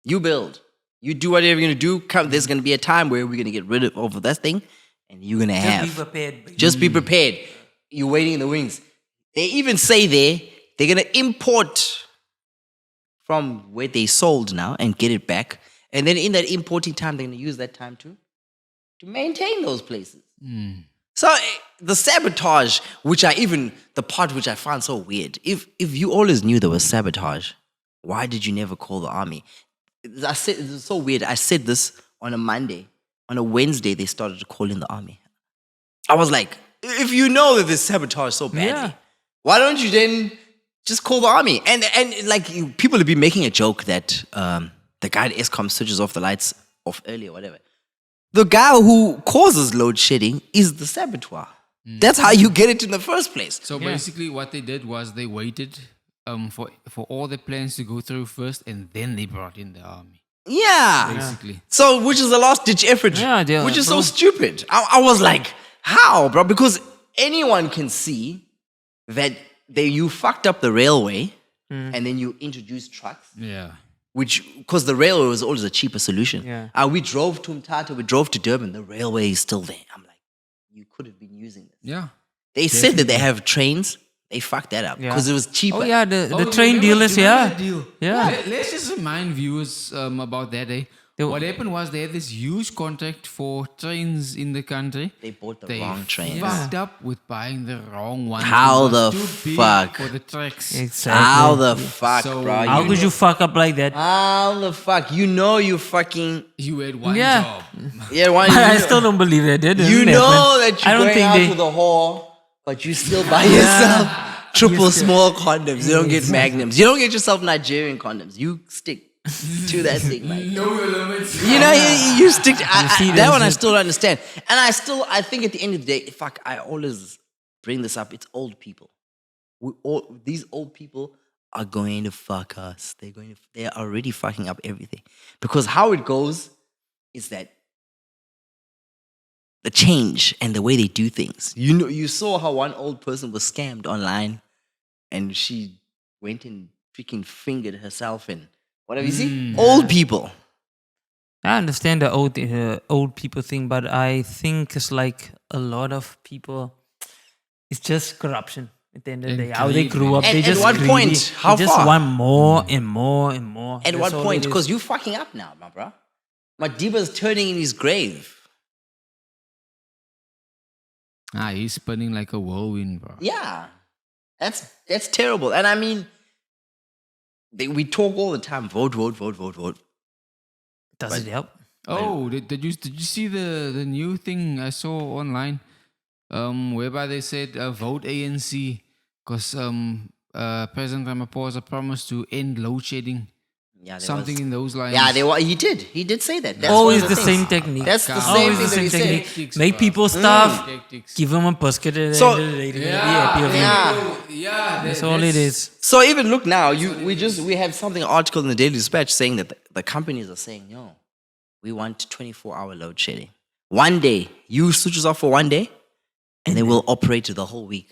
You build. You do whatever you're going to do. There's going to be a time where we're going to get rid of that thing, and you're going to have. Just be prepared. baby. Just be prepared. You're waiting in the wings. They even say they're going to import from where they sold now and get it back. And then in that importing time, they're going to use that time to maintain those places. So the sabotage, the part which I found so weird, if you always knew there was sabotage, why did you never call the army? I said, it's so weird. I said this on a Monday. On a Wednesday, they started to call in the army. I was like, if you know that there's sabotage so badly, Yeah. why don't you then just call the army? And like people have been making a joke that the guy at ESCOM switches off the lights off early or whatever. The guy who causes load shedding is the saboteur. That's how you get it in the first place. So basically what they did was they waited for all the plans to go through first, and then they brought in the army. Yeah. Basically. So, which is a last ditch effort, Yeah, which is so bro. stupid. I was like, how, bro? Because anyone can see that you fucked up the railway and then you introduced trucks. Yeah. Because the railway was always a cheaper solution. Yeah. We drove to Mthatha, we drove to Durban, the railway is still there. I'm like, you could have been using this. Yeah. They said that they have trains, they fucked that up because it was cheaper. Oh yeah, the Oh, train remember- dealers, remember yeah. that deal? Yeah. Let's just remind viewers about that day. What happened was they had this huge contract for trains in the country. They bought the wrong trains. Fucked up with buying the wrong ones. How It was the too big fuck? for the tracks? Exactly. How the fuck, So bro? How could you fuck up like that? How the fuck? You know you fucking... You had one Yeah. job. Yeah, why I still don't believe that. That You doesn't know happen. that I you're don't going think out they. to the hall, but you still buy yourself triple small condoms. You don't get magnums. You don't get yourself Nigerian condoms. You stick to that thing. Like, Know your limits. you know, you stick. see, That there's one I a- still don't understand, and I think at the end of the day, fuck, I always bring this up. It's old people. These old people are going to fuck us. They're already fucking up everything because how it goes is that the change and the way they do things. You know, you saw how one old person was scammed online, and she went and freaking fingered herself and whatever. You see, old people. I understand the old people thing, but I think it's like a lot of people. It's just corruption. At the end of the day, And how they greed, grew up, man. they At just what greedy. point? How they just far? want more and more and more. At That's what all point? it is. Because you're fucking up now, my bro. Madiba's turning in his grave. He's spinning like a whirlwind, bro. Yeah, that's terrible. And I mean, we talk all the time. Vote, vote, vote, vote, vote. Does it help? Oh, did you see the new thing I saw online? Whereby they said vote ANC because President Ramaphosa promised to end load shedding. Yeah, there Something was- in those lines. Yeah, he did. He did say that. That's Always one of the things. same technique. That's the Come same on. thing that he said. Tactics, Make bro. people starve. Tactics. Give them a basket. And So- Yeah, That's all it is. So even look now, we have something article in the Daily Dispatch saying that the companies are saying, yo, we want 24-hour load shedding. One day, you switches off for one day, and they will operate the whole week.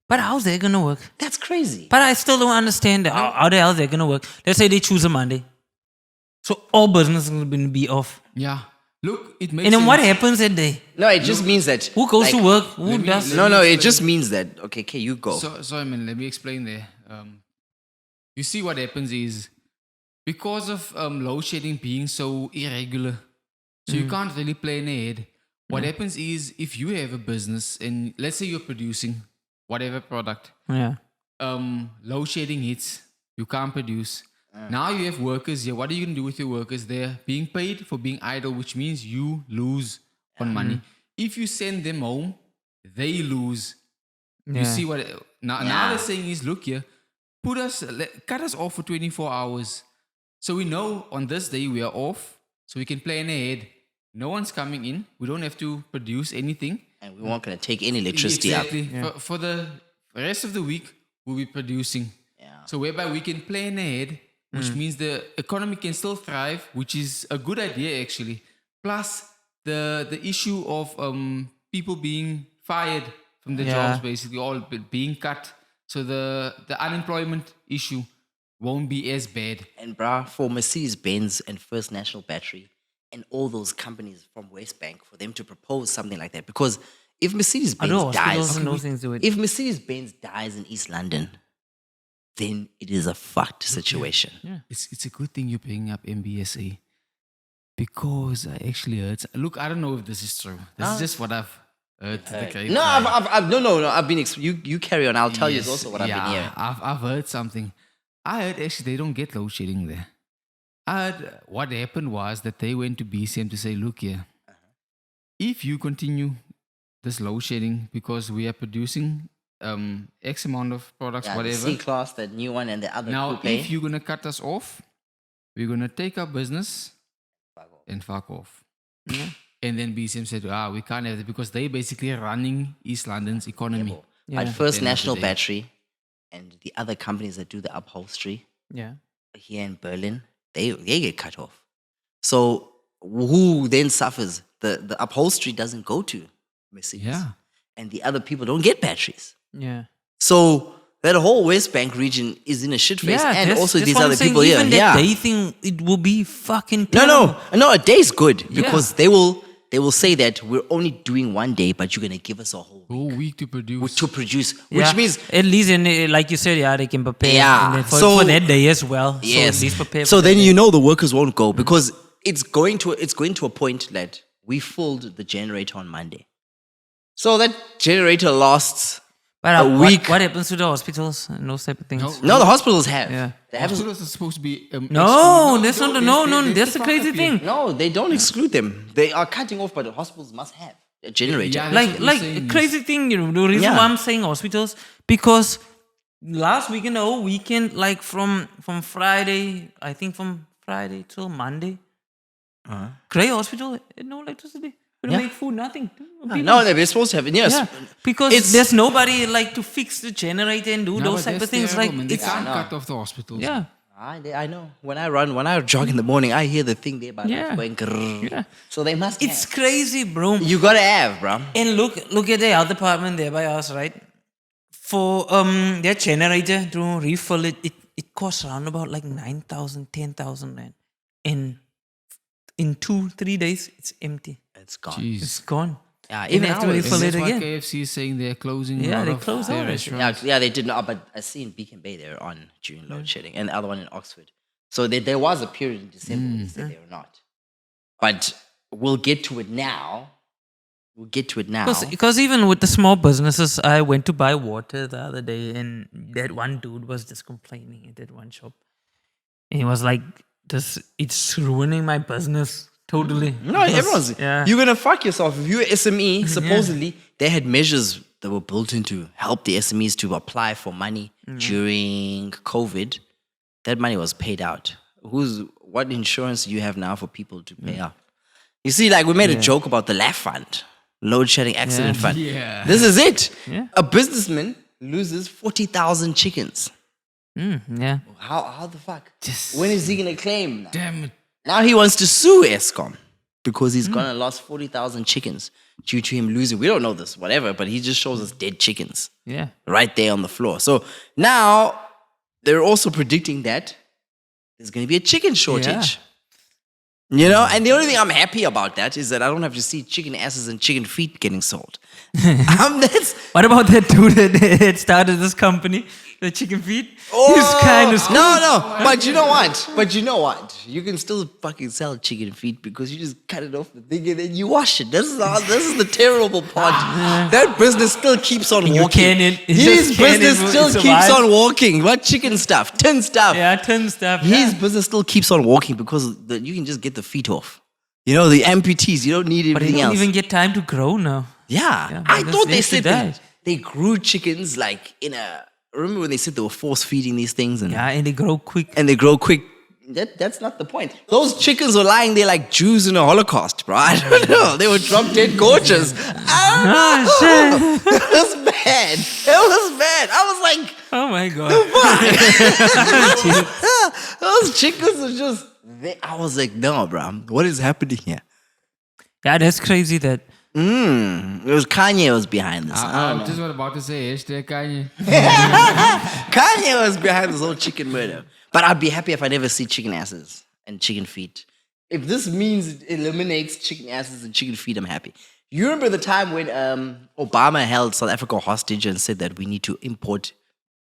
But how's that gonna work? That's crazy. But I still don't understand that. How the hell is that gonna work? Let's say they choose a Monday, so all business is gonna be off. Yeah. Look, it makes And then what sense. happens that day? No, it just means that Who goes like- to work? Who let me- does? let No, me no, it explain. just means that okay, you go. Sorry, man. Let me explain there. You see, what happens is because of load shedding being so irregular, so you can't really plan ahead. What happens is if you have a business and let's say you're producing whatever product, Yeah. load shedding hits, you can't produce. Now you have workers here. What are you gonna do with your workers? They're being paid for being idle, which means you lose on money. If you send them home, they lose. You Yeah. see what now Yeah. they're saying is, look here, cut us off for 24 hours. So we know on this day we are off, so we can plan ahead. No one's coming in. We don't have to produce anything. And we weren't going to take any electricity up. Exactly. For the rest of the week, we'll be producing. Yeah. So whereby we can plan ahead, which means the economy can still thrive, which is a good idea actually. Plus the issue of people being fired from their Yeah. jobs, basically all being cut. So the unemployment issue won't be as bad. And bruh, for Mercedes-Benz and First National Battery and all those companies from West Bank, for them to propose something like that, because if I Mercedes-Benz know dies, hospitals and those things do it. if Mercedes-Benz dies in East London, then it is a fucked situation. It's a good thing you're bringing up MBSA because I actually heard. Look, I don't know if this is true. This is just what I've heard. To the grapevine. No, I've been. You carry on. I'll tell you Yes, also what I've been hearing. I've heard something. I heard actually they don't get load shedding there. I heard what happened was that they went to BCM to say, look here, if you continue this load shedding because we are producing X amount of products, Yeah, the whatever. C-Class, the new one, and the other Now, coupe. if you're gonna cut us off, we're gonna take our business Fuck off. and fuck off. And then BCM said, we can't have it because they basically running East London's economy. Yeah. But First End of the National day. Battery and the other companies that do the upholstery Yeah. here in Berlin, they get cut off. So who then suffers? The upholstery doesn't go to Mercedes. Yeah. And the other people don't get batteries. Yeah. So that whole West Bank region is in a shit face. Yeah, and that's- also that's these what I'm other saying. people here. Even that Yeah. day thing, it will be fucking No, terrible. a day's good because they will say that we're only doing one day, but you're gonna give us a whole week Whole week to produce. to produce, which Yeah. means at least, like you said, yeah, they can prepare. Yeah, And then for so- that day as well. yes. So at least prepare. So for then that you day. know the workers won't go because it's going to a point that we filled the generator on Monday. So that generator lasts. But a week. What happens to the hospitals and those type of things? No, the hospitals have. Yeah. They have. Hospitals are supposed to be. No, excluded. that's not the no. there's That's the fuck crazy up here. thing. No, they don't exclude them. They are cutting off, but the hospitals must have a generator. Yeah. That's what we're Like saying is- crazy thing, the reason Yeah. why I'm saying hospitals last weekend, the whole weekend, like from Friday, I think from Friday till Monday. Grey Hospital had no electricity. Couldn't Yeah. make food, nothing. No, they're supposed to have it. Yes. Yeah, because It's- there's nobody like to fix the generator and do No, those but type of that's things. terrible, Like man. They it's can't cut off the hospitals. yeah, I know. When I jog in the morning, I hear the thing there by Yeah. going grrr. Yeah. So they must it's have. crazy, bro. You gotta have, bro. And look at the health department there by us, right? For their generator to refill it, it costs around about like 9,000, 10,000 rand. And in 2-3 days, it's empty. It's gone. Jeez. It's gone. Yeah, And even they have to ours. refill That's it why again. KFC is saying they're closing Yeah, a lot they of close their all that. restaurants. Yeah, they did not. But I see in Beacon Bay they're on during load shedding, and the other one in Oxford. So there was a period in December when they said they were not. But we'll get to it now. We'll get to it now. Because even with the small businesses, I went to buy water the other day, and that one dude was just complaining at that one shop. And he was like, it's ruining my business totally. No, everyone's. Yeah. You're gonna fuck yourself if you're SME. Supposedly, they had measures that were built in to help the SMEs to apply for money during COVID. That money was paid out. What insurance do you have now for people to pay out? You see, like we made a joke about the LAF fund, load shedding accident fund. Yeah. This is it. Yeah. A businessman loses 40,000 chickens. Yeah. How the fuck? Just- When is he gonna claim? Damn it. Now he wants to sue Eskom because he's gonna lost 40,000 chickens due to him losing. We don't know this, whatever, but he just shows us dead chickens Yeah. right there on the floor. So now they're also predicting that there's gonna be a chicken shortage. You know, and the only thing I'm happy about that is that I don't have to see chicken asses and chicken feet getting sold. That's What about that dude that started this company, the chicken feet? He's kind of no. But you know what? You can still fucking sell chicken feet because you just cut it off the thing and then you wash it. This is the terrible part. That business still keeps on You walking. can it His just can business it still survive. keeps on walking. What chicken stuff? Tin stuff. Yeah, ton stuff. His business still keeps on walking because you can just get the feet off. You know, the amputees. You don't need But they everything don't else. even get time to grow now. Yeah, but I that's- thought they they said died. they grew chickens like in a. Remember when they said they were force feeding these things and Yeah, and they grow quick. they grow quick? That's not the point. Those chickens were lying there like Jews in a Holocaust, bro. I don't know. They were drop dead gorgeous. I don't know. It was bad. It was bad. I was like, Oh my god. those chickens are just. I was like, no, bro. What is happening here? Yeah, that's crazy that. It was Kanye was behind this. I was just about to say, hashtag Kanye. Kanye was behind this whole chicken murder. But I'd be happy if I never see chicken asses and chicken feet. If this means it eliminates chicken asses and chicken feet, I'm happy. You remember the time when Obama held South Africa hostage and said that we need to import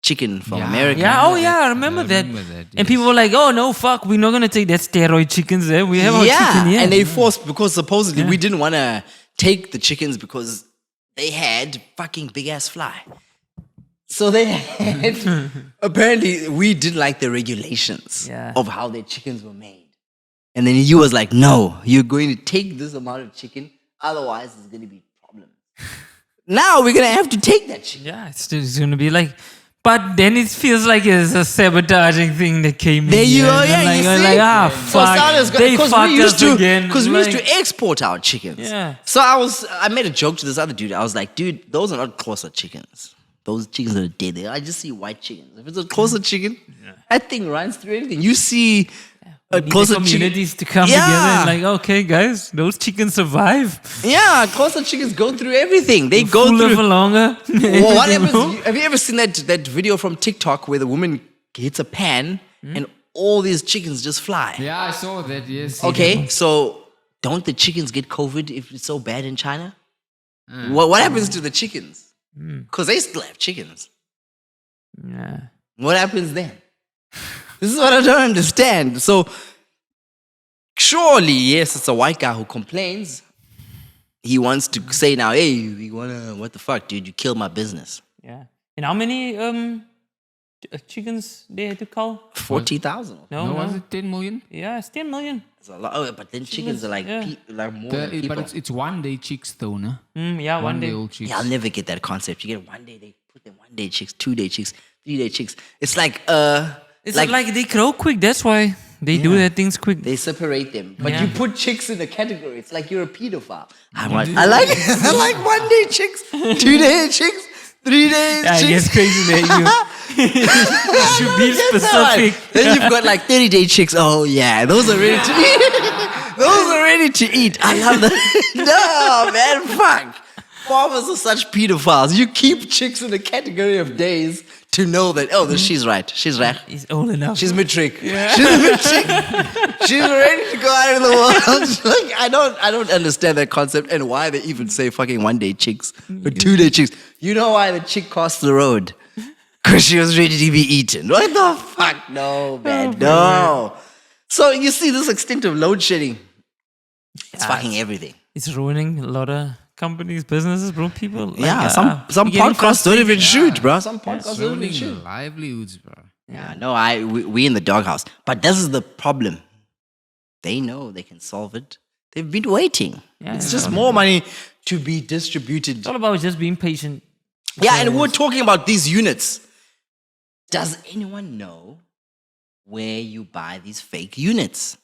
chicken from America? Yeah, oh yeah, I remember that. that, And people were like, oh no, fuck, we're not gonna take that steroid chickens there. We have our chicken here. And they forced, because supposedly we didn't want to take the chickens because they had fucking big ass fly. So they had, apparently we didn't like the regulations of how their chickens were made. And then he was like, no, you're going to take this amount of chicken, otherwise there's going to be problems. Now we're going to have to take that chicken. Yeah, it's gonna be like. But then it feels like it's a sabotaging thing that came There in. you here. go, And yeah, like, you we're see? like, ah, For fuck, starters, they because fucked we used us to, again. because we used Like, to export our chickens. Yeah. So I made a joke to this other dude. I was like, dude, those are not closer chickens. Those chickens are dead. I just see white chickens. If it's a closer chicken, that thing runs through everything. You see a need the closer chicken. communities to come together and like, okay, guys, those chickens survive. Yeah, closer chickens go through everything. They go Live through. for longer. Well, what You know? happens? Have you ever seen that video from TikTok where the woman hits a pan and all these chickens just fly? Yeah, I saw that, yes. Okay, so don't the chickens get COVID if it's so bad in China? What happens to the chickens? Because they still have chickens. Yeah. What happens then? This is what I don't understand. So, surely, yes, it's a white guy who complains. He wants to say now, hey, you wanna, what the fuck, dude? You killed my business. Yeah. And how many chickens they had to cull? 40,000. No, No, was no. it 10 million? Yeah, it's 10 million. It's a lot. Oh, but then chickens are like, yeah. like more than people. But it's one day chicks though, no? Yeah, one day. old chicks. Yeah, I'll never get that concept. You get 1 day, they put them 1 day chicks, 2 day chicks, 3 day chicks. It's like, It's like they grow quick. That's why They do their things quick. They separate them. But Yeah. you put chicks in a category. It's like you're a pedophile. I like I like 1 day chicks, 2 day chicks, 3 days Yeah, it chicks. gets crazy there. You should be specific. Then you've got like 30-day chicks. Oh yeah, those are ready to eat. Those are ready to eat. I love that. No, man, fuck. Farmers are such pedophiles. You keep chicks in the category of days to know that, she's right. She's right. He's old enough. She's matric. She's matric. She's ready to go out in the world. Like, I don't understand that concept and why they even say fucking 1 day chicks or 2 day chicks. You know why the chick crossed the road? Because she was ready to be eaten. What the fuck? No, man, no. So you see this extent of load shedding. It's fucking everything. It's ruining a lot of companies, businesses, bro. People. Like, Yeah, some we're getting podcasts don't even frustrated. shoot, bro. Some podcasts don't even shoot. Ruining livelihoods, bro. Yeah, no, we in the doghouse. But this is the problem. They know they can solve it. They've been waiting. Yeah, it's it's just all more money to be distributed. It's all about just being patient. Yeah, and we're talking about these units. Does anyone know where you buy these fake units?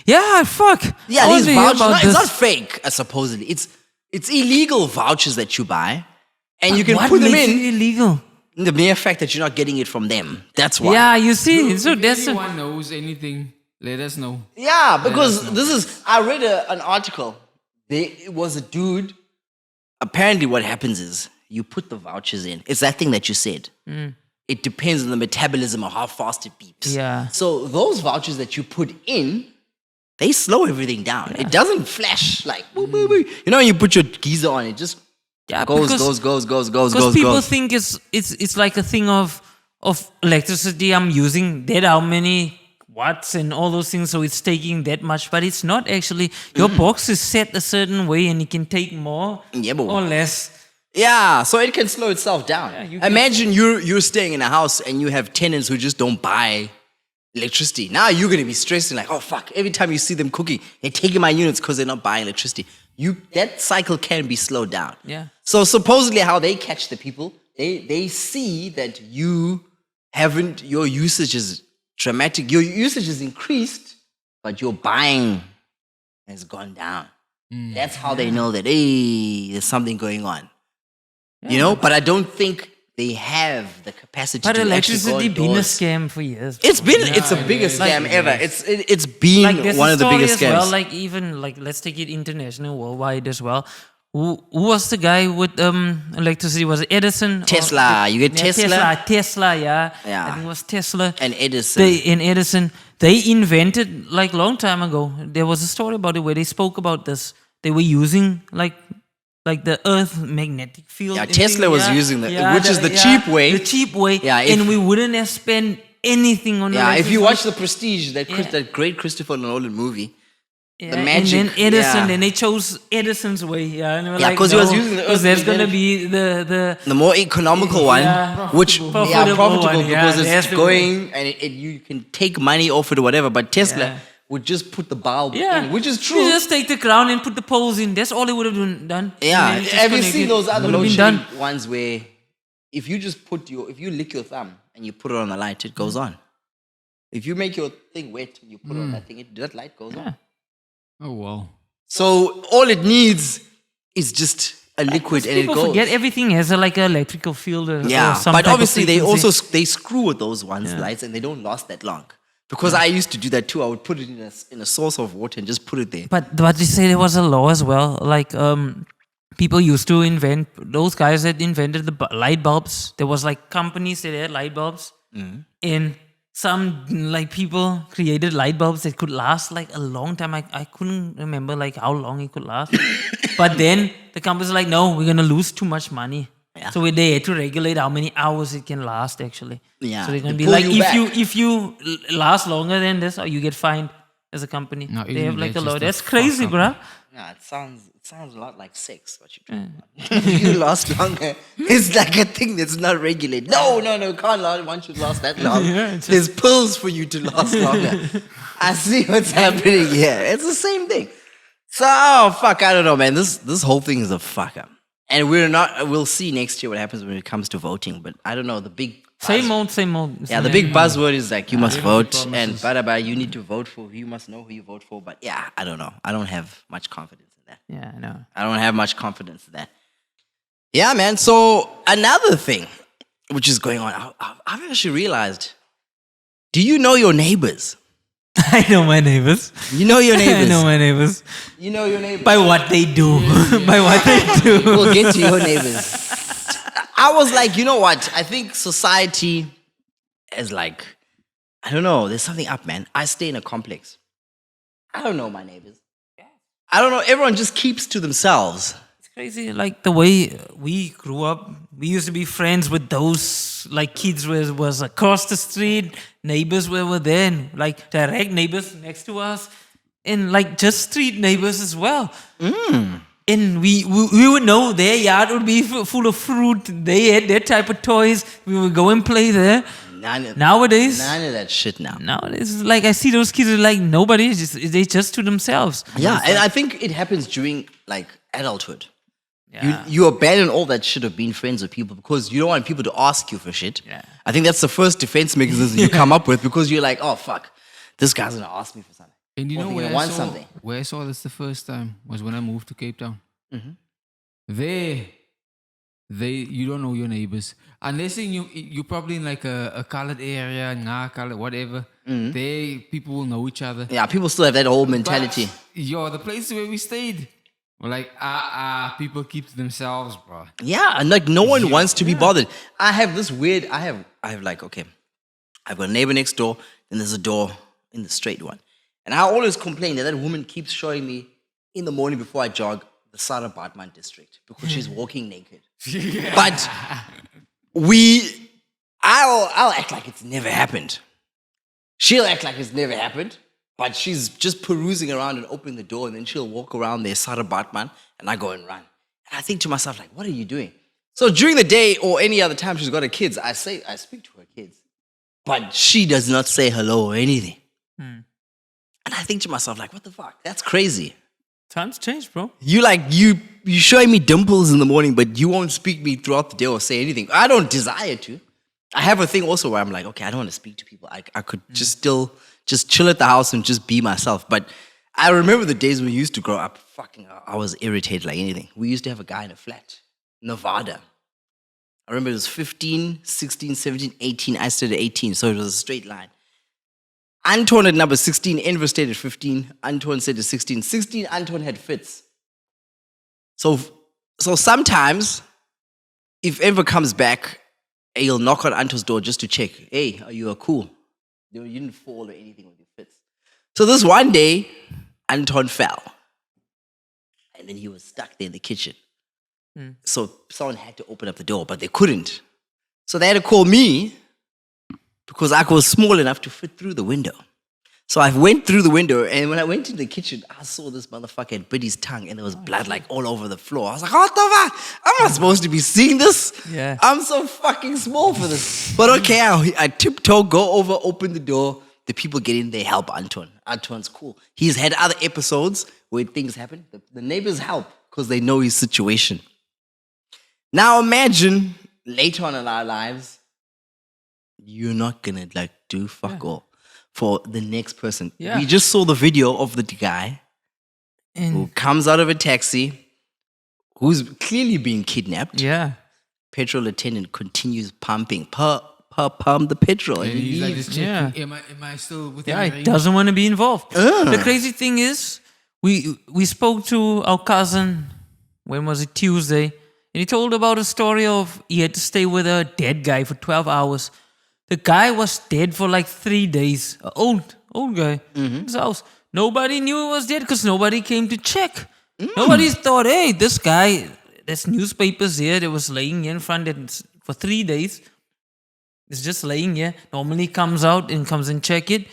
Yeah, fuck. Yeah, I these want to hear vouchers. about No, it's this. not fake, supposedly. It's illegal vouchers that you buy, and you can What put them makes in. it illegal? The mere fact that you're not getting it from them. That's why. Yeah, you see. So If that's anyone knows anything, let us know. Yeah, because this is. I read an article. It was a dude. Apparently, what happens is you put the vouchers in. It's that thing that you said. It depends on the metabolism of how fast it beeps. Yeah. So those vouchers that you put in, they slow everything down. It doesn't flash like boop, boop, boop. You know when you put your geyser on, it just goes. Because people think it's like a thing of electricity I'm using, that how many watts and all those things, so it's taking that much, but it's not actually. Your box is set a certain way and it can take more Yeah, but- or less. Yeah, so it can slow itself down. Yeah, you can- Imagine you're staying in a house and you have tenants who just don't buy electricity. Now you're gonna be stressing like, oh fuck! Every time you see them cooking, they're taking my units because they're not buying electricity. That cycle can be slowed down. Yeah. So supposedly, how they catch the people, they see that your usage is dramatic. Your usage is increased, but your buying has gone down. That's how they know that hey, there's something going on. You know, but I don't think they have the capacity But to actually go electricity been a indoors. scam for years. It's the biggest Like- scam ever. It's been Like there's one a of the story biggest as scams. well. Like even like let's take it international, worldwide as well. Who was the guy with electricity? Was it Edison? or- Tesla. You get Yeah, Tesla? Tesla, yeah. Yeah. I think it was Tesla. And Edison. Edison, they invented like long time ago. There was a story about it where they spoke about this. They were using like the Earth magnetic field. Yeah, and Tesla things, was using which is the cheap way. The cheap way. Yeah, and we wouldn't have spent anything on Yeah, if you electricity. watch The Prestige, Yeah. that great Christopher Nolan movie, Yeah, the magic. and then Edison, yeah. then they chose Edison's way. Yeah, and they were Yeah, like, 'cause he was using the because Earth there's gonna magnetic- be the The more economical one, Yeah, which profitable profitable one, yeah, because that's it's the going and you can take money off it or whatever. But Tesla Yeah. would just put the bulb yeah, in, which is You true. just take the crown and put the poles in. That's all they would have done. Yeah, And then just have you connect seen it. those other Would've load been shedding done. ones where if you just if you lick your thumb and you put it on the light, it goes on. If you make your thing wet, you put it on that thing, that light goes on. Oh wow. So all it needs is just a liquid and it People goes. forget everything has like an electrical field. Or Yeah, some but type of obviously they frequency. also they screw with those ones lights and they don't last that long. Because I used to do that too. I would put it in a source of water and just put it there. But you say there was a law as well. Like people used to invent, those guys that invented the light bulbs. There was like companies that had light bulbs, and some like people created light bulbs that could last like a long time. I couldn't remember like how long it could last. But then the companies like, no, we're gonna lose too much money. Yeah. So they had to regulate how many hours it can last actually. Yeah, So they're they gonna be pull like, you back. if you last longer than this, or you get fined as a company. No, They isn't have like that a law. just a That's crazy, fuck bro. up? Yeah, it sounds a lot like sex. What you're talking about. You last longer. It's like a thing that's not regulated. No, can't last. One should last that long. There's pills for you to last longer. I see what's happening here. It's the same thing. So, fuck, I don't know, man. This whole thing is a fuck up. And we'll see next year what happens when it comes to voting. But I don't know, the big Same old, same old. Yeah, the big buzzword is like you must vote, promises. and you need to vote for who you must know who you vote for. But yeah, I don't know. I don't have much confidence in that. Yeah, I know. I don't have much confidence in that. Yeah, man. So another thing which is going on, I've actually realized. Do you know your neighbors? I know my neighbors. You know your neighbors. I know my neighbors. You know your neighbors. By what they do. By what they do. We'll get to your neighbors. I was like, you know what? I think society is like, I don't know. There's something up, man. I stay in a complex. I don't know my neighbors. I don't know. Everyone just keeps to themselves. It's crazy. Like the way we grew up, we used to be friends with those like kids was across the street, neighbors were there, and like direct neighbors next to us, and like just street neighbors as well. And we would know their yard would be full of fruit. They had their type of toys. We would go and play there. Nowadays, None of that shit now. nowadays, like I see those kids like nobody. They just to themselves. Yeah, and I think it happens during like adulthood. Yeah. You abandon all that shit of being friends with people because you don't want people to ask you for shit. Yeah. I think that's the first defense mechanism you come up with because you're like, oh fuck, this guy's gonna ask me for something. And you Or know they where want something. where I saw this the first time was when I moved to Cape Town. Mm-hmm. You don't know your neighbors unless you're probably in like a colored area, colored whatever. They people will know each other. Yeah, people still have that old mentality. But, the place where we stayed, we're like people keep to themselves, bro. Yeah, and like no one wants to be bothered. I have this weird. I have like okay, I've got a neighbor next door, and there's a door in the straight one, and I always complain that woman keeps showing me in the morning before I jog the Sarah Bartman district because she's walking naked. But I'll act like it's never happened. She'll act like it's never happened, but she's just perusing around and opening the door, and then she'll walk around there, Sarah Bartman, and I go and run. And I think to myself, like, what are you doing? So during the day or any other time she's got her kids, I speak to her kids, but she does not say hello or anything. And I think to myself, like, what the fuck? That's crazy. Times change, bro. You showing me dimples in the morning, but you won't speak me throughout the day or say anything. I don't desire to. I have a thing also where I'm like, okay, I don't want to speak to people. I could just chill at the house and just be myself. But I remember the days when we used to grow up, I was irritated like anything. We used to have a guy in a flat, Nevada. I remember it was 15, 16, 17, 18. I stayed at 18, so it was a straight line. Anton at number 16, Enver stayed at 15. Anton stayed at 16. 16, Anton had fits. So sometimes, if Enver comes back, he'll knock on Anton's door just to check. Hey, are you cool? You didn't fall or anything with your fits. So this one day, Anton fell. And then he was stuck there in the kitchen. So someone had to open up the door, but they couldn't. So they had to call me because I was small enough to fit through the window. So I went through the window, and when I went into the kitchen, I saw this motherfucker had bit his tongue, and there was blood like all over the floor. I was like, what the fuck? I'm not supposed to be seeing this. Yeah. I'm so fucking small for this. But okay, I tiptoe, go over, open the door. The people get in, they help Anton. Anton's cool. He's had other episodes where things happen. The neighbors help because they know his situation. Now imagine later on in our lives, you're not gonna like do fuck all for the next person. Yeah. We just saw the video of the guy who And comes out of a taxi, who's clearly being kidnapped. yeah. Petrol attendant continues pumping, pump the petrol. And And he he's like leaves. just checking, am I still within Yeah, the he range? doesn't want to be involved. The crazy thing is, we spoke to our cousin, when was it, Tuesday, and he told about a story of he had to stay with a dead guy for 12 hours. The guy was dead for like 3 days. An old guy. His house. Nobody knew he was dead because nobody came to check. Nobody thought, hey, this guy, there's newspapers here that was laying here in front for 3 days. It's just laying here. Normally comes out and comes and check it.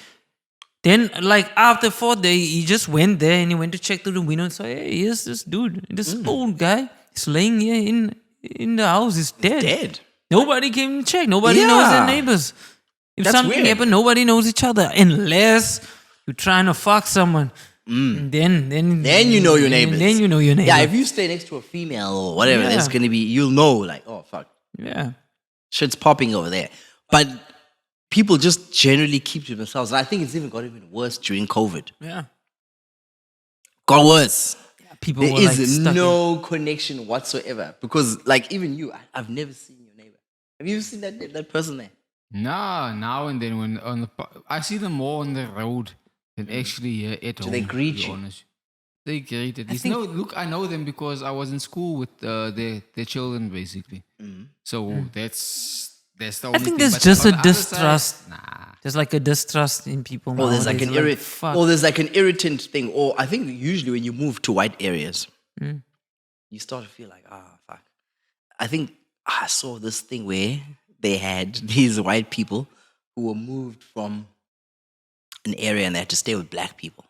Then, like, after 4th day, he just went there and he went to check through the window and saw, hey, here's this dude, this old guy. He's laying here in the house. He's dead. Dead. Nobody came to check. Nobody knows their neighbors. If That's something weird. happened, nobody knows each other. Unless you're trying to fuck someone. Then Then you know your neighbors. Then you know your neighbor. Yeah, if you stay next to a female or whatever, Yeah. there's gonna be, you'll know, like, oh fuck, Yeah. shit's popping over there. But people just generally keep to themselves. And I think it's even got even worse during COVID. Yeah. Got worse. People There were like is stuck no connection whatsoever. Because, like, even you, I've never seen your neighbor. Have you ever seen that person there? No, now and then when I see them more on the road than actually here at home. they greet to be you? honest. They greet it. Look, I know them because I was in school with their children basically. So that's the I only think thing. there's But just on a the other distrust. side, nah. There's like a distrust in people. Or there's like nowadays. an fuck. or there's like an irritant thing. Or I think usually when you move to white areas, you start to feel like, fuck. I think I saw this thing where they had these white people who were moved from an area and they had to stay with black people.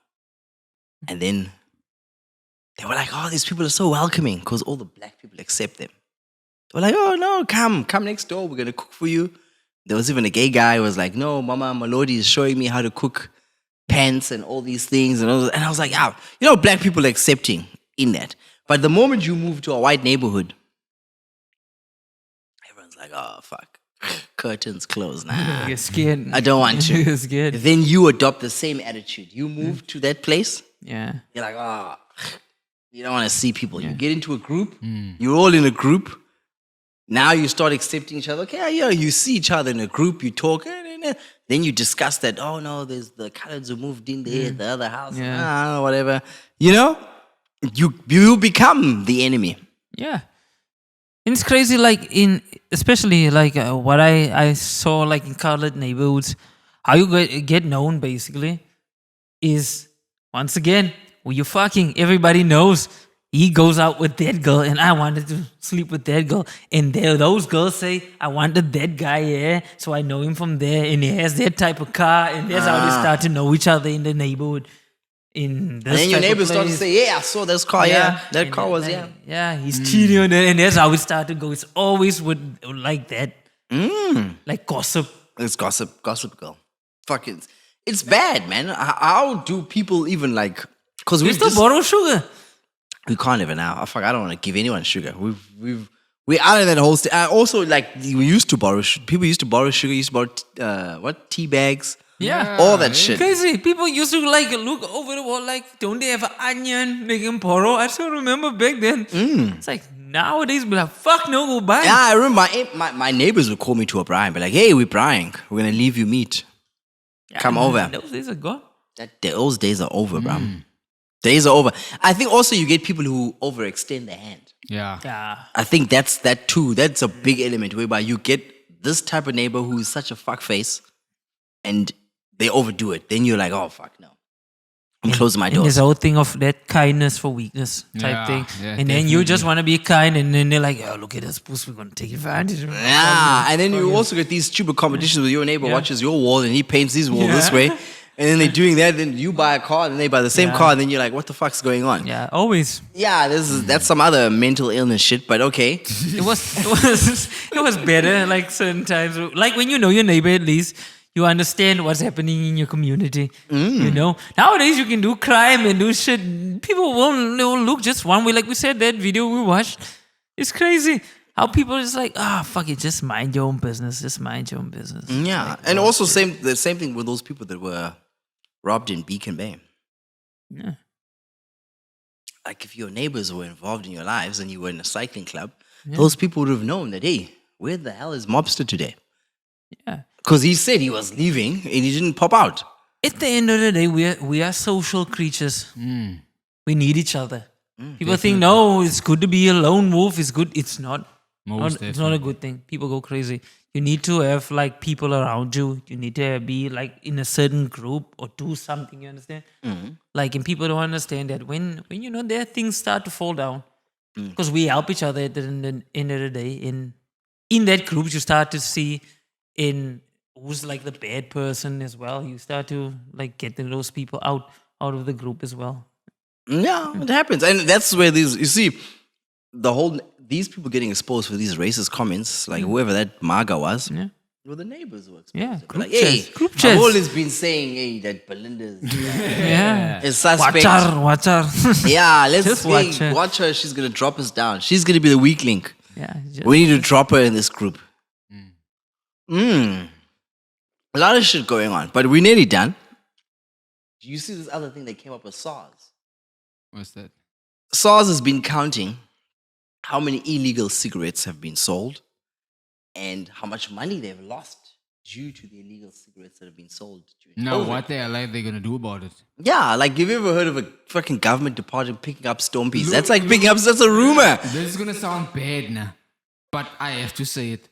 And then they were like, these people are so welcoming because all the black people accept them. They were like, oh, no, come next door. We're going to cook for you. There was even a gay guy who was like, no, Mama Malodi is showing me how to cook pants and all these things. And I was like, black people are accepting in that. But the moment you move to a white neighborhood, everyone's like, oh, fuck. Curtains closed. Nah, You're scared. I don't want to. You're scared. Then you adopt the same attitude. You move to that place, Yeah. you're like, you don't want to see people. You get into a group, you're all in a group. Now you start accepting each other. Okay, you see each other in a group, you talk, then you discuss that, oh no, there's the colors who moved in there, the other house, whatever. You become the enemy. Yeah. And it's crazy, like especially like what I saw like in colored neighborhoods, how you get known basically is once again, who you fucking, everybody knows he goes out with that girl and I wanted to sleep with that girl. And those girls say, I wanted that guy, yeah. So I know him from there and he has that type of car and that's how they start to know each other in the neighborhood. And then your neighbors start to say, I saw this car, that and car was, Yeah, he's cheating on that, and that's how it started to go. It's always with like that, like gossip. It's gossip girl. Fuck it. It's bad, man. How do people even like, because We still borrow sugar. we can't even now. Fuck, I don't want to give anyone sugar. We're out of that whole state. Also, like, we used to borrow, people used to borrow sugar, used to borrow, tea bags. Yeah. All that shit. Crazy. People used to like look over the wall like, don't they have an onion they can borrow? I still remember back then. It's like nowadays, be like, fuck no, go buy. Yeah, I remember my neighbors would call me to a Brian, be like, hey, we're Brian. We're going to leave you meat. Come over. Those days are gone. Those days are over, bro. Days are over. I think also you get people who overextend their hand. Yeah. I think that's that too. That's a big element whereby you get this type of neighbor who is such a fuckface and they overdo it. Then you're like, oh, fuck no. I'm closing my And doors. there's a whole thing of that kindness for weakness type thing. And then you just want to be kind and then they're like, oh, look at this puss, we're going to take advantage of it. Yeah, and then you also get these stupid competitions with your neighbor watches your wall and he paints his wall this way. And then they're doing that, then you buy a car and they buy the same car and then you're like, what the fuck's going on? Yeah, always. Yeah, that's some other mental illness shit, but okay. It was better like certain times. Like when you know your neighbor at least, you understand what's happening in your community. You know? Nowadays you can do crime and do shit. People won't look just one way. Like we said, that video we watched. It's crazy. How people is like, fuck it, just mind your own business. Just mind your own business. Yeah. Like, and also the same thing with those people that were robbed in Beacon Bay. Yeah. Like if your neighbors were involved in your lives and you were in a cycling club, those people would have known that, hey, where the hell is Mobster today? Yeah. Because he said he was leaving and he didn't pop out. At the end of the day, we are social creatures. We need each other. People think, no, it's good to be a lone wolf. It's good. It's not. It's not a good thing. People go crazy. You need to have like people around you. You need to be like in a certain group or do something. You understand? Like, and people don't understand that when you know there things start to fall down, because we help each other at the end of the day. In that group, you start to see in who's like the bad person as well. You start to like get those people out of the group as well. Yeah, it happens. And that's where these, you see, these people getting exposed for these racist comments, like whoever that MAGA was, well, the neighbors were exposed. Yeah, Like, hey, group I've chats. always been saying, hey, that Belinda's is suspect. Watch her. Yeah, let's Just watch her. watch her. She's going to drop us down. She's going to be the weak link. Yeah, We need to drop her in this group. A lot of shit going on, but we're nearly done. Do you see this other thing that came up with SARS? What's that? SARS has been counting how many illegal cigarettes have been sold and how much money they've lost due to the illegal cigarettes that have been sold during Now, COVID. what the hell are they gonna do about it? Yeah, like have you ever heard of a fucking government department picking up stompies? That's like picking up, that's a rumor. This is gonna sound bad now, but I have to say it.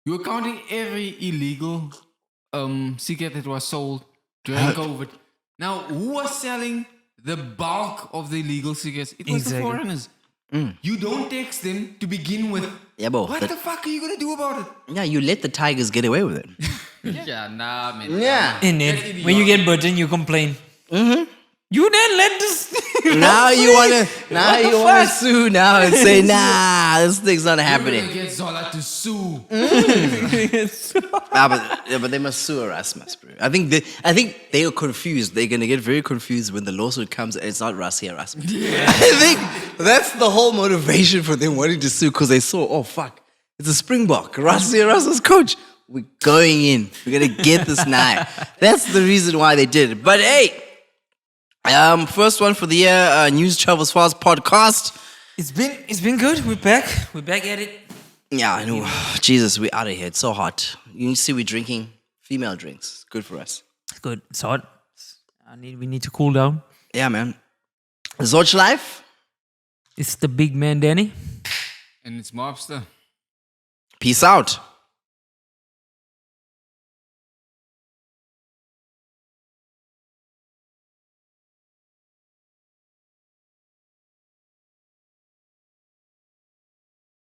You're counting every illegal cigarette that was sold during COVID. Now, who was selling the bulk of the illegal cigarettes? It was the Exactly. foreigners. You don't tax them to begin with. Yeah, bro. What the fuck are you gonna do about it? Yeah, you let the tigers get away with it. Yeah, nah, man. Yeah. In it, when you get bitten, you complain. You didn't let this. Now you wanna sue now and say, nah, this thing's not You're happening. gonna get Zola to sue. But they must sue Erasmus, bro. I think they are confused. They're gonna get very confused when the lawsuit comes and it's not Rassi Erasmus. I think that's the whole motivation for them wanting to sue, because they saw, oh fuck, it's a Springbok, Rassi Erasmus coach. We're going in. We're gonna get this now. That's the reason why they did it. But hey, first one for the year, News Travels Fast podcast. It's been good. We're back. We're back at it. Yeah, I know. Jesus, we're out of here. It's so hot. You see, we're drinking female drinks. Good for us. It's good. It's hot. We need to cool down. Yeah, man. Zorch Life. It's the big man, Danny. And it's Mobster. Peace out.